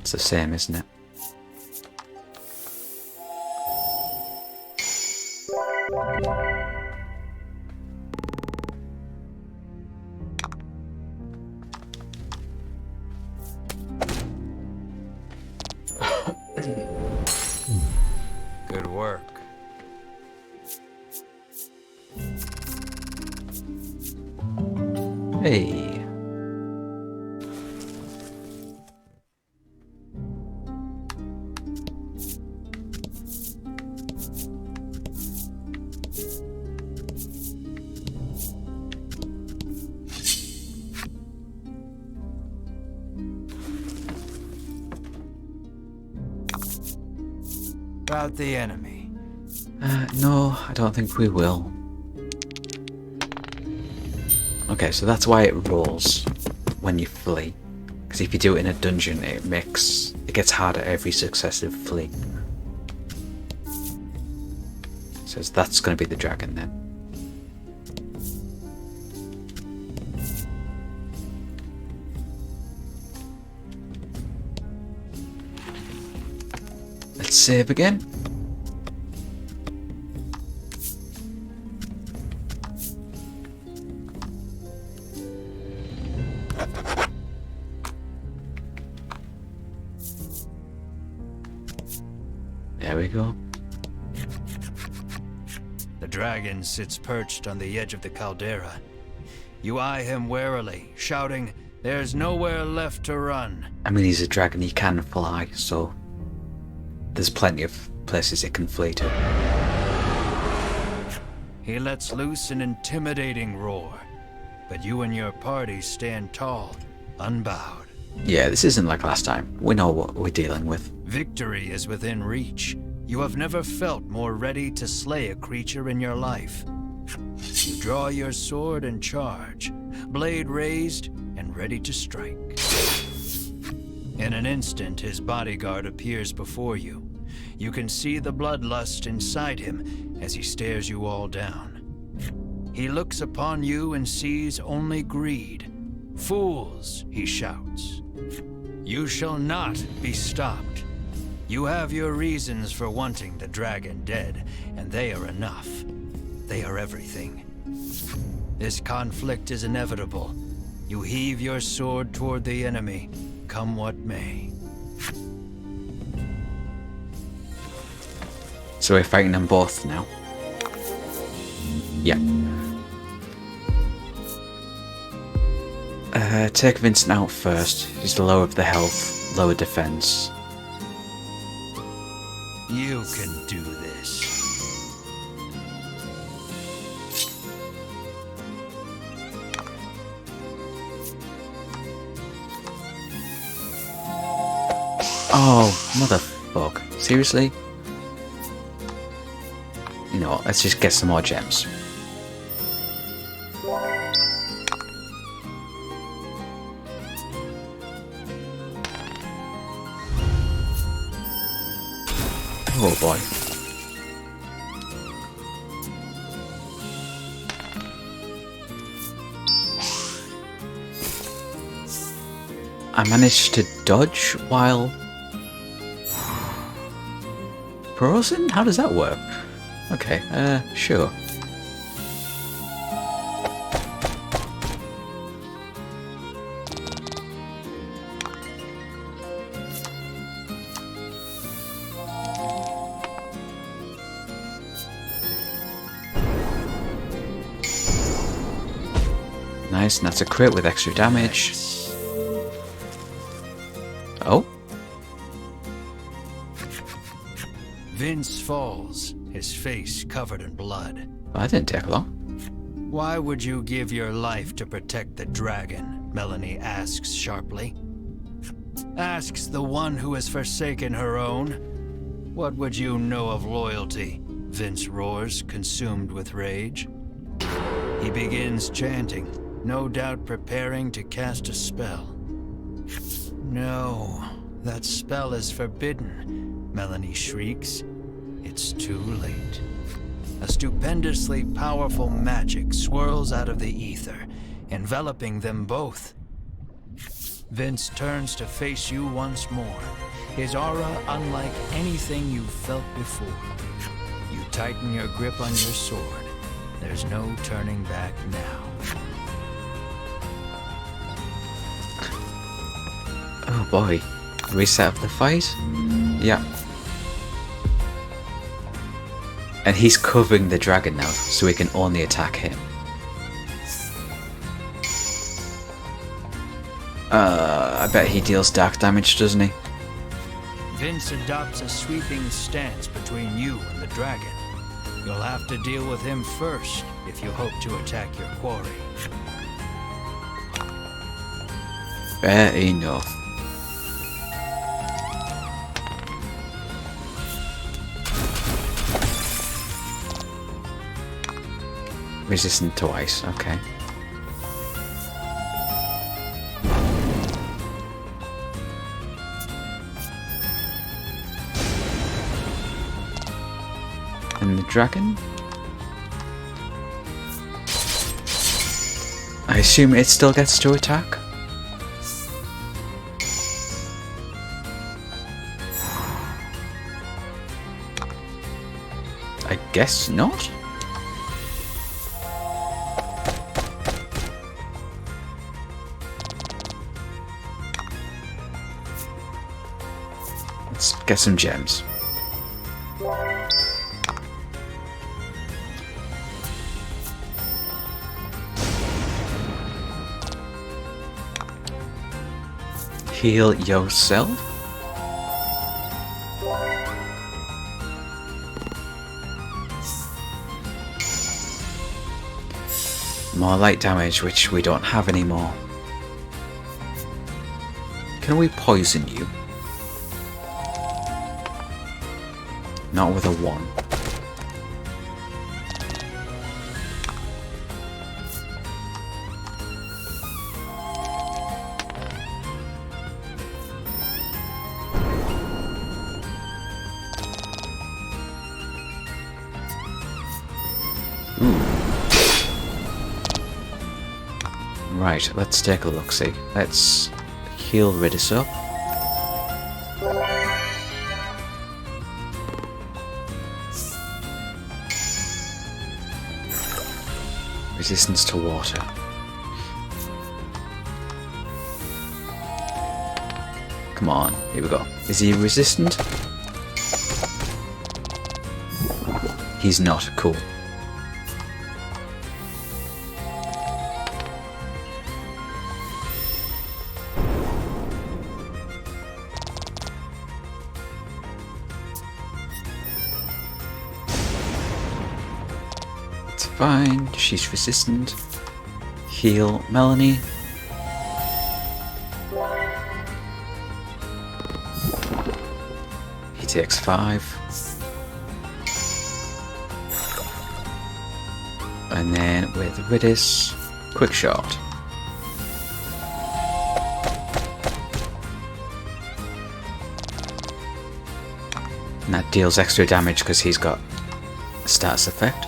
S1: It's the same, isn't it? Hey.
S2: About the enemy.
S1: No, I don't think we will. Okay, so that's why it rolls when you flee. Because if you do it in a dungeon, it gets harder every successive flee. So that's going to be the dragon then. Let's save again. There we go.
S2: The dragon sits perched on the edge of the caldera. You eye him warily, shouting, "There's nowhere left to run."
S1: I mean, he's a dragon, he can fly, so there's plenty of places it can flee to.
S2: He lets loose an intimidating roar, but you and your party stand tall, unbowed.
S1: Yeah, this isn't like last time. We know what we're dealing with.
S2: Victory is within reach. You have never felt more ready to slay a creature in your life. You draw your sword and charge, blade raised and ready to strike. In an instant, his bodyguard appears before you. You can see the bloodlust inside him as he stares you all down. He looks upon you and sees only greed. "Fools," he shouts. "You shall not be stopped. You have your reasons for wanting the dragon dead, and they are enough. They are everything. This conflict is inevitable. You heave your sword toward the enemy, come what may."
S1: So we're fighting them both now. Yeah. Take Vincent out first. He's the lower of the health, lower defense.
S2: You can do this.
S1: Oh, motherfuck. Seriously? You know what, let's just get some more gems. Oh boy. I managed to dodge while frozen? How does that work? Okay, sure. Nice, and that's a crit with extra damage. Oh?
S2: Vince falls, his face covered in blood.
S1: That didn't take long.
S2: "Why would you give your life to protect the dragon?" Melanie asks sharply. Asks the one who has forsaken her own. "What would you know of loyalty?" Vince roars, consumed with rage. He begins chanting, no doubt preparing to cast a spell. "No, that spell is forbidden," Melanie shrieks. It's too late. A stupendously powerful magic swirls out of the ether, enveloping them both. Vince turns to face you once more, his aura unlike anything you've felt before. You tighten your grip on your sword. There's no turning back now.
S1: Oh boy. Reset of the fight? Yeah. And he's covering the dragon now, so we can only attack him. I bet he deals dark damage, doesn't he?
S2: Vince adopts a sweeping stance between you and the dragon. You'll have to deal with him first if you hope to attack your quarry.
S1: Fair enough. Resistant to ice, okay. And the dragon? I assume it still gets to attack? I guess not? Let's get some gems. Heal yourself? More light damage, which we don't have anymore. Can we poison you? Not with a 1. Right, let's take a look-see. Let's heal Ridis up. Resistance to water. Come on, here we go. Is he resistant? He's not. Cool. Fine, she's resistant. Heal Melanie. He takes 5. And then with Ridis, quick shot. And that deals extra damage because he's got a status effect.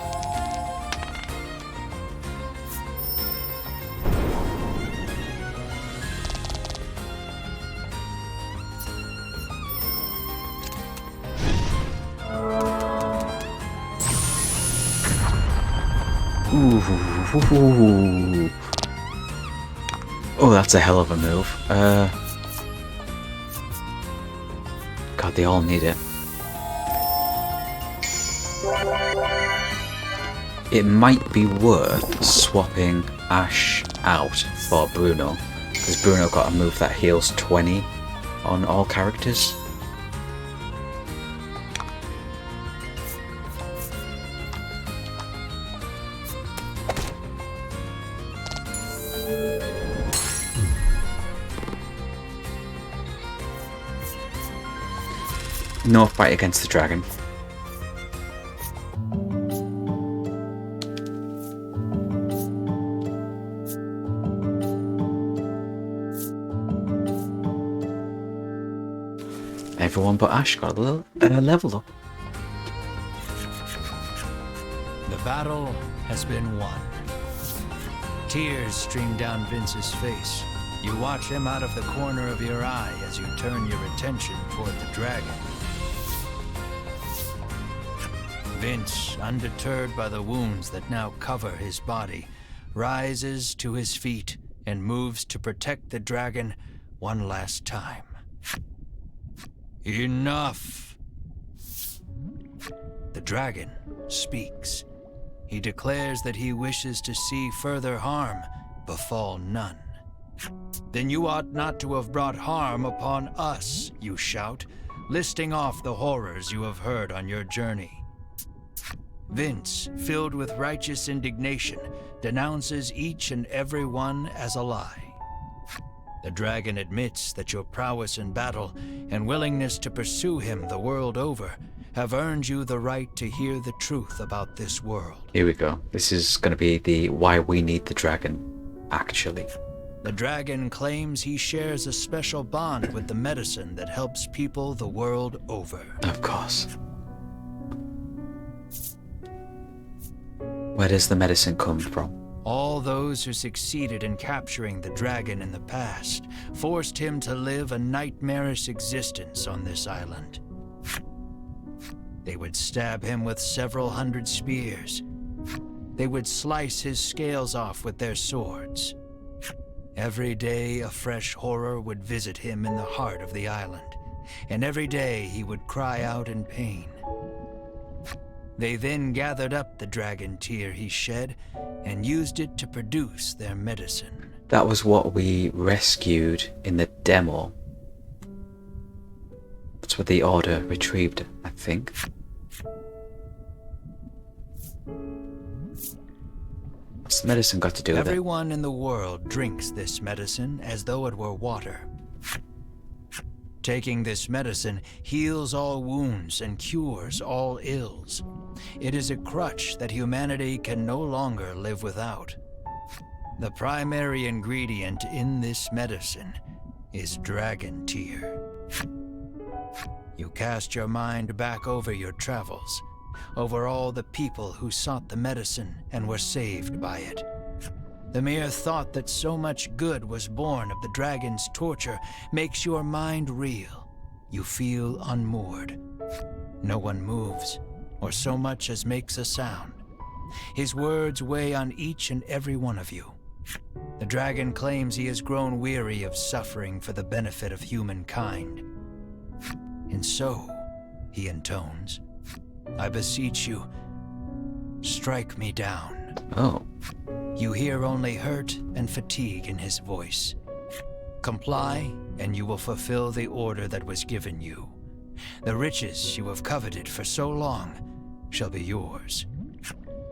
S1: Ooh. Oh, that's a hell of a move. God, they all need it. It might be worth swapping Ash out for Bruno, because Bruno got a move that heals 20 on all characters. No fight against the dragon. Everyone but Ash got a little level up.
S2: The battle has been won. Tears stream down Vince's face. You watch him out of the corner of your eye as you turn your attention toward the dragon. Vince, undeterred by the wounds that now cover his body, rises to his feet and moves to protect the dragon one last time. Enough! The dragon speaks. He declares that he wishes to see further harm befall none. Then you ought not to have brought harm upon us, you shout, listing off the horrors you have heard on your journey. Vince, filled with righteous indignation, denounces each and every one as a lie. The dragon admits that your prowess in battle and willingness to pursue him the world over have earned you the right to hear the truth about this world.
S1: Here we go. This is going to be the why we need the dragon, actually.
S2: The dragon claims he shares a special bond with the medicine that helps people the world over.
S1: Of course. Where does the medicine come from?
S2: All those who succeeded in capturing the dragon in the past forced him to live a nightmarish existence on this island. They would stab him with several hundred spears. They would slice his scales off with their swords. Every day a fresh horror would visit him in the heart of the island, and every day he would cry out in pain. They then gathered up the dragon tear he shed and used it to produce their medicine.
S1: That was what we rescued in the demo. That's what the Order retrieved, I think. What's the medicine got to do with it?
S2: Everyone in the world drinks this medicine as though it were water. Taking this medicine heals all wounds and cures all ills. It is a crutch that humanity can no longer live without. The primary ingredient in this medicine is dragon tear. You cast your mind back over your travels, over all the people who sought the medicine and were saved by it. The mere thought that so much good was born of the dragon's torture makes your mind reel. You feel unmoored. No one moves, or so much as makes a sound. His words weigh on each and every one of you. The dragon claims he has grown weary of suffering for the benefit of humankind. And so, he intones, I beseech you, strike me down.
S1: Oh.
S2: You hear only hurt and fatigue in his voice. Comply, and you will fulfill the order that was given you. The riches you have coveted for so long shall be yours.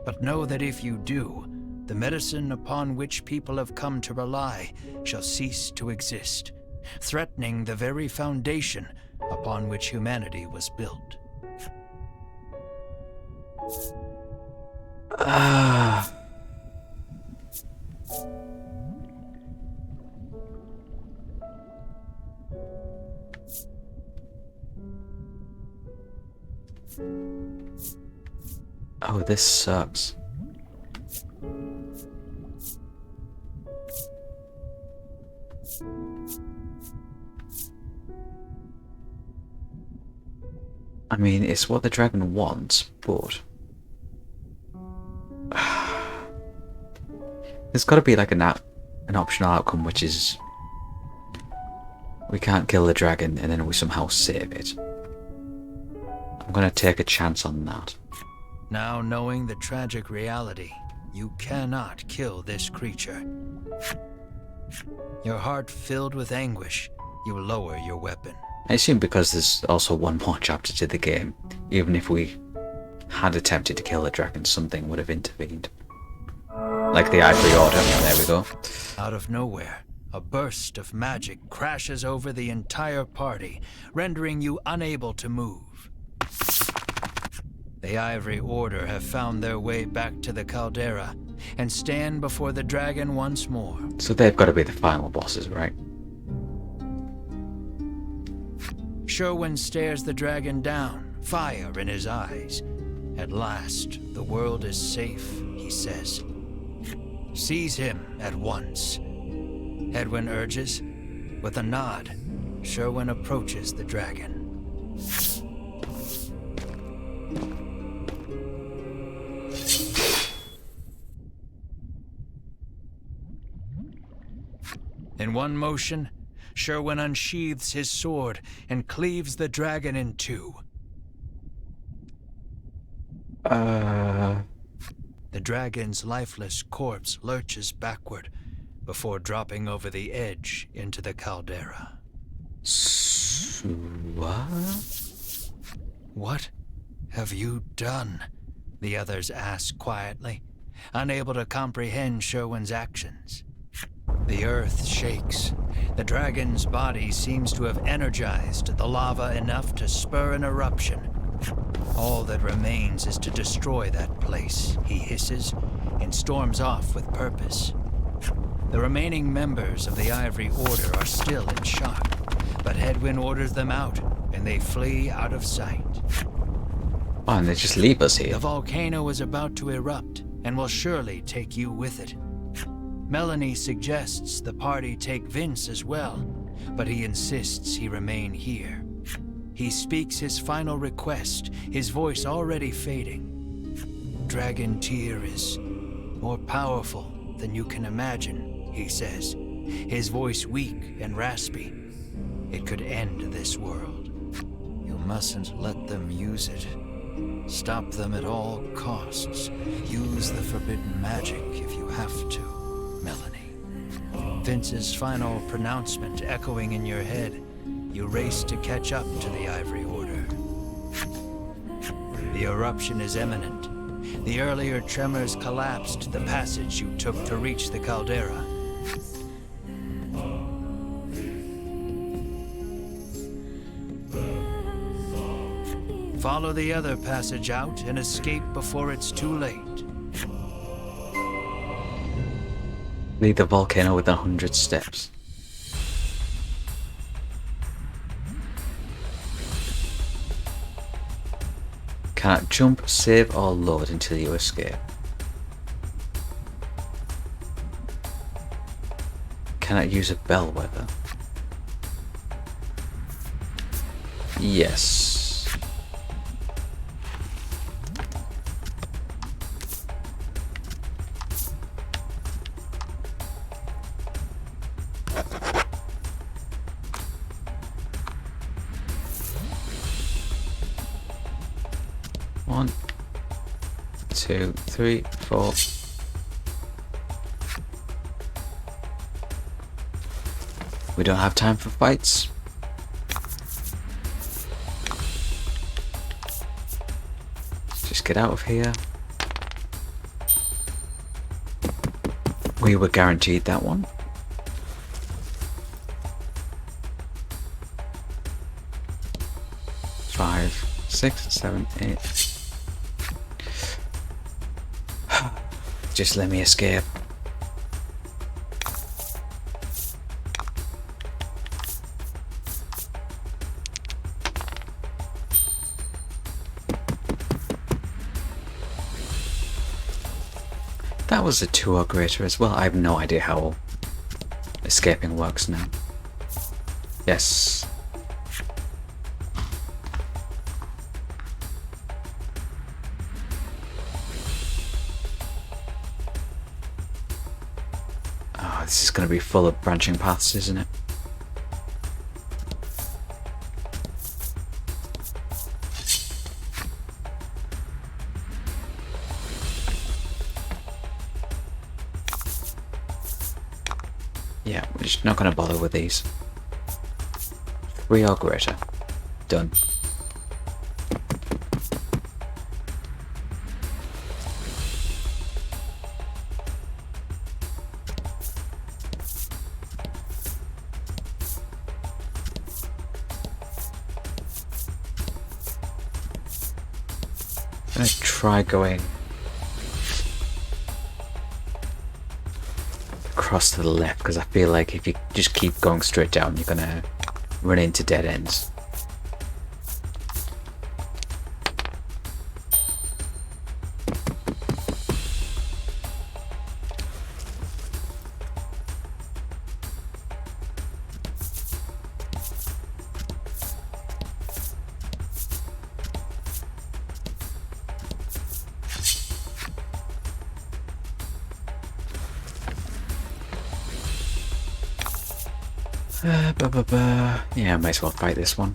S2: But know that if you do, the medicine upon which people have come to rely shall cease to exist, threatening the very foundation upon which humanity was built.
S1: Oh, this sucks. I mean, it's what the dragon wants, but there's got to be like an optional outcome, which is we can't kill the dragon and then we somehow save it. I'm gonna take a chance on that.
S2: Now knowing the tragic reality, you cannot kill this creature. Your heart filled with anguish, you lower your weapon.
S1: I assume because there's also one more chapter to the game, even if we had attempted to kill the dragon, something would have intervened. Like the Ivory Order, there we go.
S2: Out of nowhere, a burst of magic crashes over the entire party, rendering you unable to move. The Ivory Order have found their way back to the caldera and stand before the dragon once more.
S1: So they've got to be the final bosses, right?
S2: Sherwin stares the dragon down, fire in his eyes. At last, the world is safe, he says. Seize him at once. Edwin urges. With a nod, Sherwin approaches the dragon. In one motion, Sherwin unsheathes his sword and cleaves the dragon in two. The dragon's lifeless corpse lurches backward, before dropping over the edge into the caldera.
S1: What?
S2: What have you done? The others asked quietly, unable to comprehend Sherwin's actions. The earth shakes. The dragon's body seems to have energized the lava enough to spur an eruption. All that remains is to destroy that place, he hisses, and storms off with purpose. The remaining members of the Ivory Order are still in shock, but Hedwyn orders them out, and they flee out of sight.
S1: Oh, and they just leave us here.
S2: The volcano is about to erupt, and will surely take you with it. Melanie suggests the party take Vince as well, but he insists he remain here. He speaks his final request, his voice already fading. Dragon Tear is more powerful than you can imagine, he says, his voice weak and raspy. It could end this world. You mustn't let them use it. Stop them at all costs. Use the forbidden magic if you have to, Melanie. Vince's final pronouncement echoing in your head. You race to catch up to the Ivory Order. The eruption is imminent. The earlier tremors collapsed the passage you took to reach the caldera. Follow the other passage out and escape before it's too late.
S1: Leave the volcano within 100 steps. Cannot jump, save, or load until you escape. Cannot use a bellwether. Yes. One, two, three, four. We don't have time for fights. Just get out of here. We were guaranteed that one. Five, 6, 7, 8. Just let me escape. That was a 2 or greater as well. I have no idea how escaping works now. Yes. Oh, this is going to be full of branching paths, isn't it? Yeah, we're just not going to bother with these. 3 or greater. Done. I'm going to try going across to the left, because I feel like if you just keep going straight down, you're going to run into dead ends. Yeah, I might as well fight this one.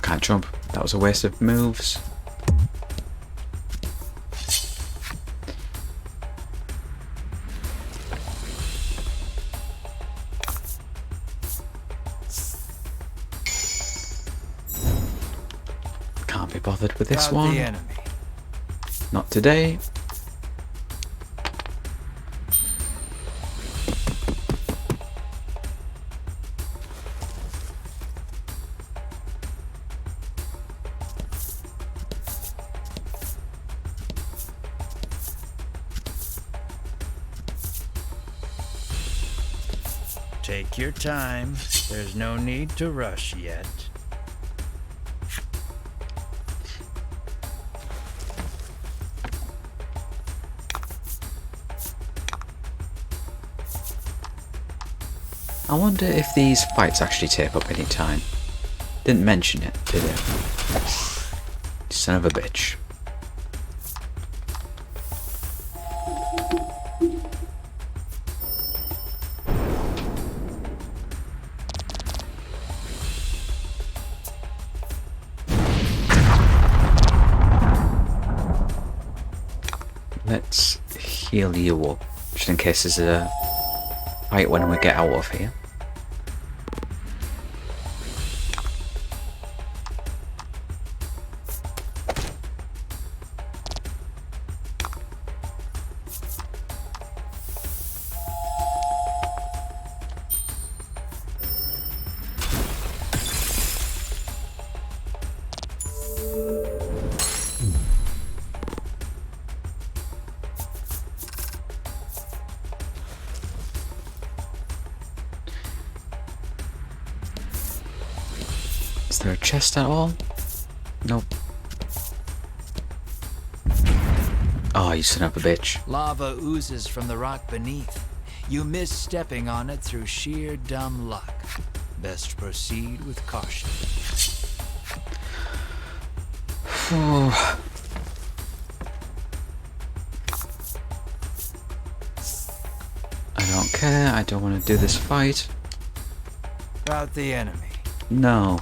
S1: can't jump. That was a waste of moves. Can't be bothered with this
S2: About
S1: one.
S2: the enemy.
S1: Not today.
S2: Take your time. There's no need to rush yet.
S1: I wonder if these fights actually take up any time. Didn't mention it, did it? Son of a bitch. Let's heal you up, just in case there's a fight when we get out of here. Is there a chest at all? Nope. Oh, you son of a bitch.
S2: Lava oozes from the rock beneath. You miss stepping on it through sheer dumb luck. Best proceed with caution.
S1: I don't care. I don't want to do this fight.
S2: About the enemy.
S1: No.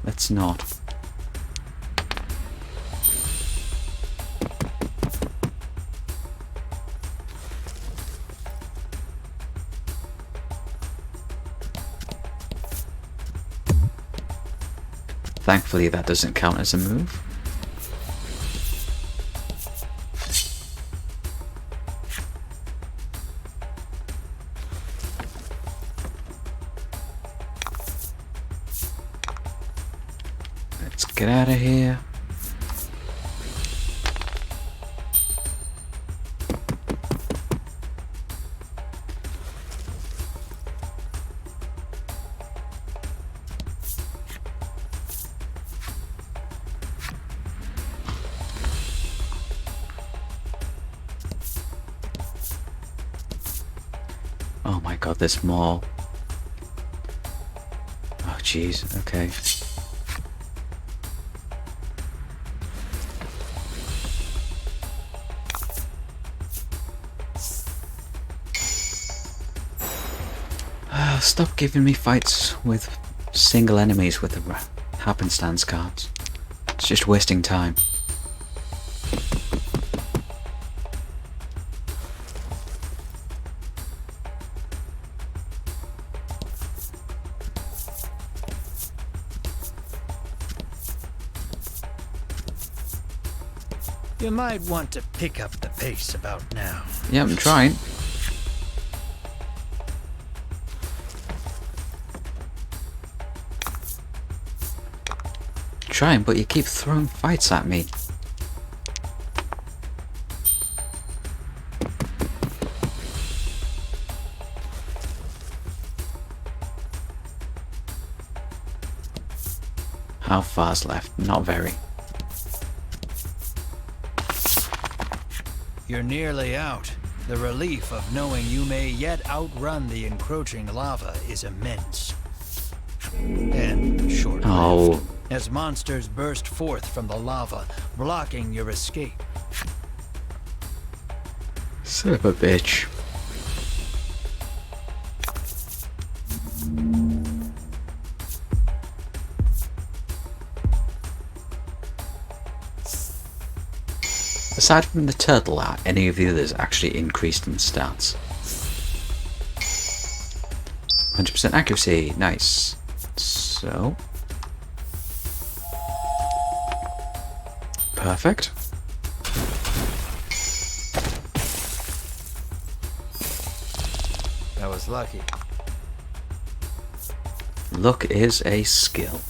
S1: Let's not. Thankfully that doesn't count as a move. Let's get out of here. Oh my god, there's more. Oh jeez, okay. Stop giving me fights with single enemies with the happenstance cards. It's just wasting time.
S2: You might want to pick up the pace about now.
S1: Yeah, I'm trying. Trying, but you keep throwing fights at me. How far's left? Not very.
S2: You're nearly out. The relief of knowing you may yet outrun the encroaching lava is immense. And short-lived,
S1: Oh.
S2: as monsters burst forth from the lava, blocking your escape.
S1: Son of a bitch. Aside from the turtle, are any of the others actually increased in stats? 100% accuracy, nice. So... perfect.
S2: That was lucky.
S1: Luck is a skill.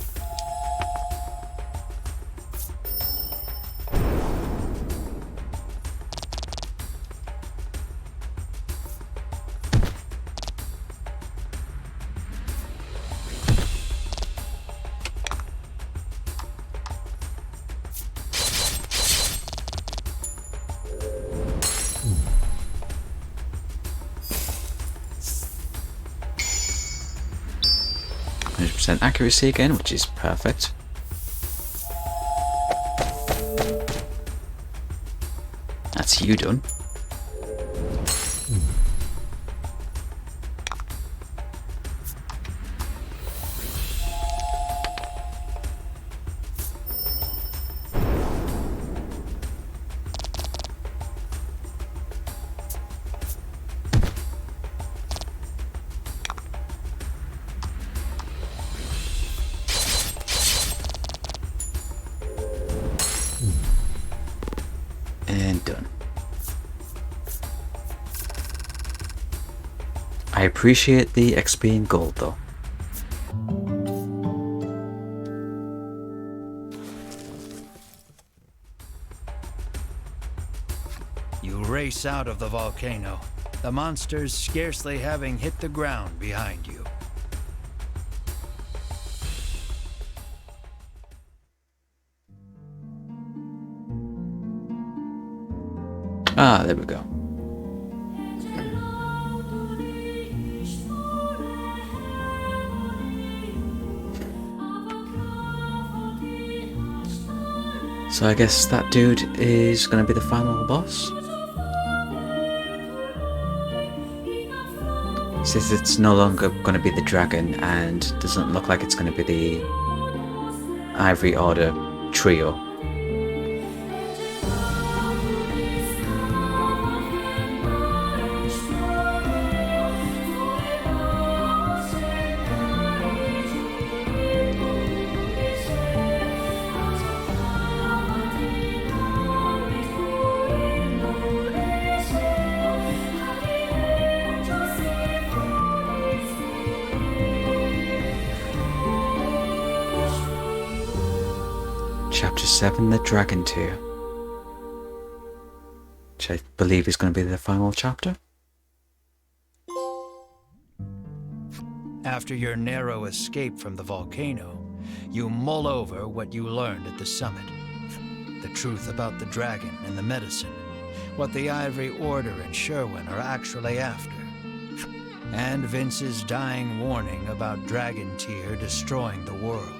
S1: Accuracy again, which is perfect. That's you done. And done. I appreciate the XP and gold though.
S2: You race out of the volcano, the monsters scarcely having hit the ground behind you.
S1: Ah, there we go. So I guess that dude is going to be the final boss. Since it's no longer going to be the dragon and doesn't look like it's going to be the Ivory Order trio. Chapter 7, the Dragon Tier, which I believe is going to be the final chapter.
S2: After your narrow escape from the volcano, you mull over what you learned at the summit. The truth about the dragon and the medicine, what the Ivory Order and Sherwin are actually after, and Vince's dying warning about Dragon Tier destroying the world.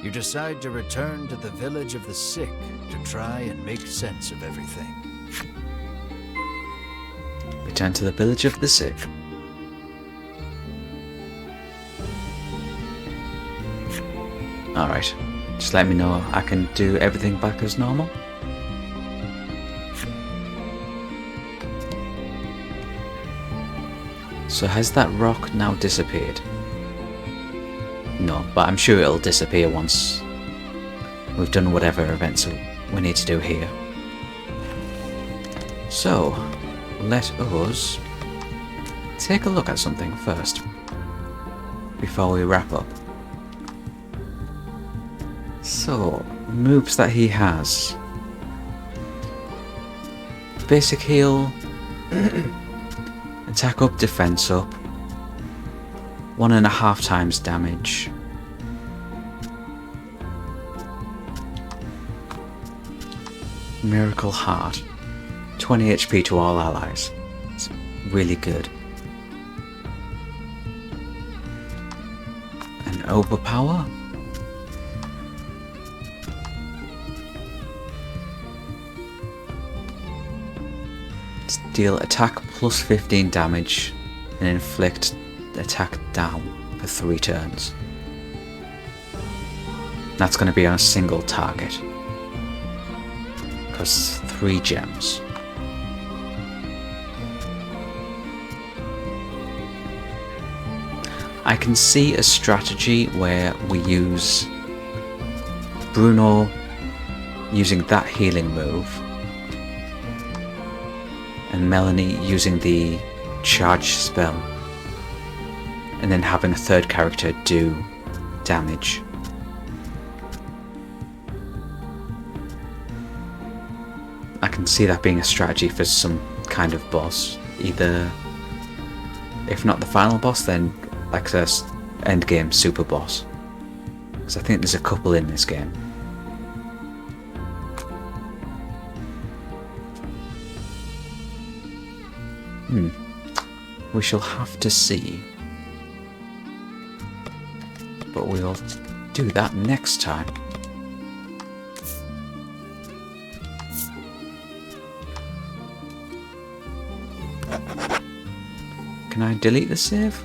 S2: You decide to return to the village of the sick to try and make sense of everything.
S1: Return to the village of the sick. Alright, just let me know I can do everything back as normal. So has that rock now disappeared? No, but I'm sure it'll disappear once we've done whatever events we need to do here. So, let us take a look at something first, before we wrap up. So, moves that he has. Basic heal, attack up, defense up, 1.5 times damage. Miracle Heart, 20 HP to all allies. It's really good. And Overpower. Deal attack plus 15 damage and inflict attack down for 3 turns. That's going to be on a single target. Costs 3 gems. I can see a strategy where we use Bruno using that healing move and Melanie using the charge spell, and then having a third character do damage. I can see that being a strategy for some kind of boss, either, if not the final boss, then like a endgame super boss, because I think there's a couple in this game. We shall have to see, but we'll do that next time. Can I delete the save?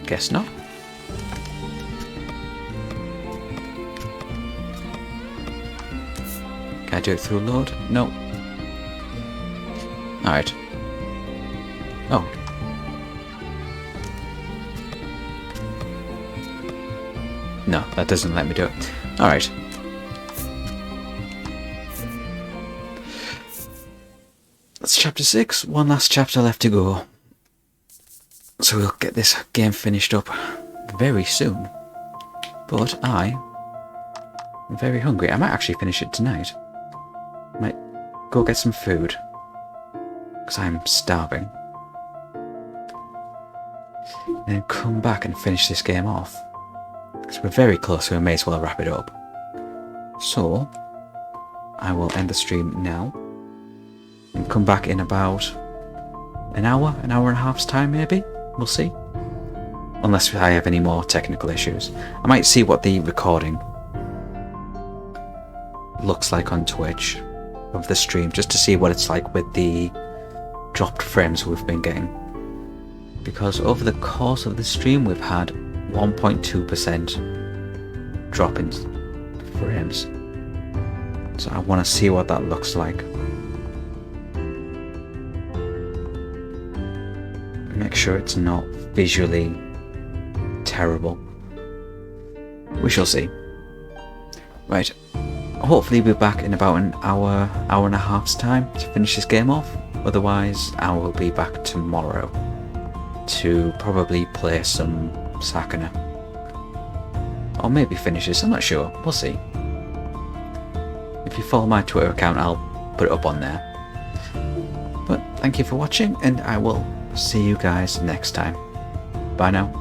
S1: Guess not. Can I do it through load? No. Alright. Oh. No, that doesn't let me do it. Alright. That's chapter 6. One last chapter left to go. So we'll get this game finished up very soon. But I'm very hungry. I might actually finish it tonight. Might go get some food, because I'm starving. And then come back and finish this game off. Because we're very close, so we may as well wrap it up. So, I will end the stream now. And come back in about an hour and a half's time maybe? We'll see. Unless I have any more technical issues. I might see what the recording looks like on Twitch of the stream, just to see what it's like with the dropped frames we've been getting. Because over the course of the stream we've had 1.2% drop in frames. So I want to see what that looks like. Make sure it's not visually terrible. We shall see. Right. Hopefully we'll be back in about an hour and a half's time to finish this game off. Otherwise, I will be back tomorrow to probably play some Sakuna. Or maybe finish this, I'm not sure. We'll see. If you follow my Twitter account, I'll put it up on there. But thank you for watching, and I will see you guys next time. Bye now.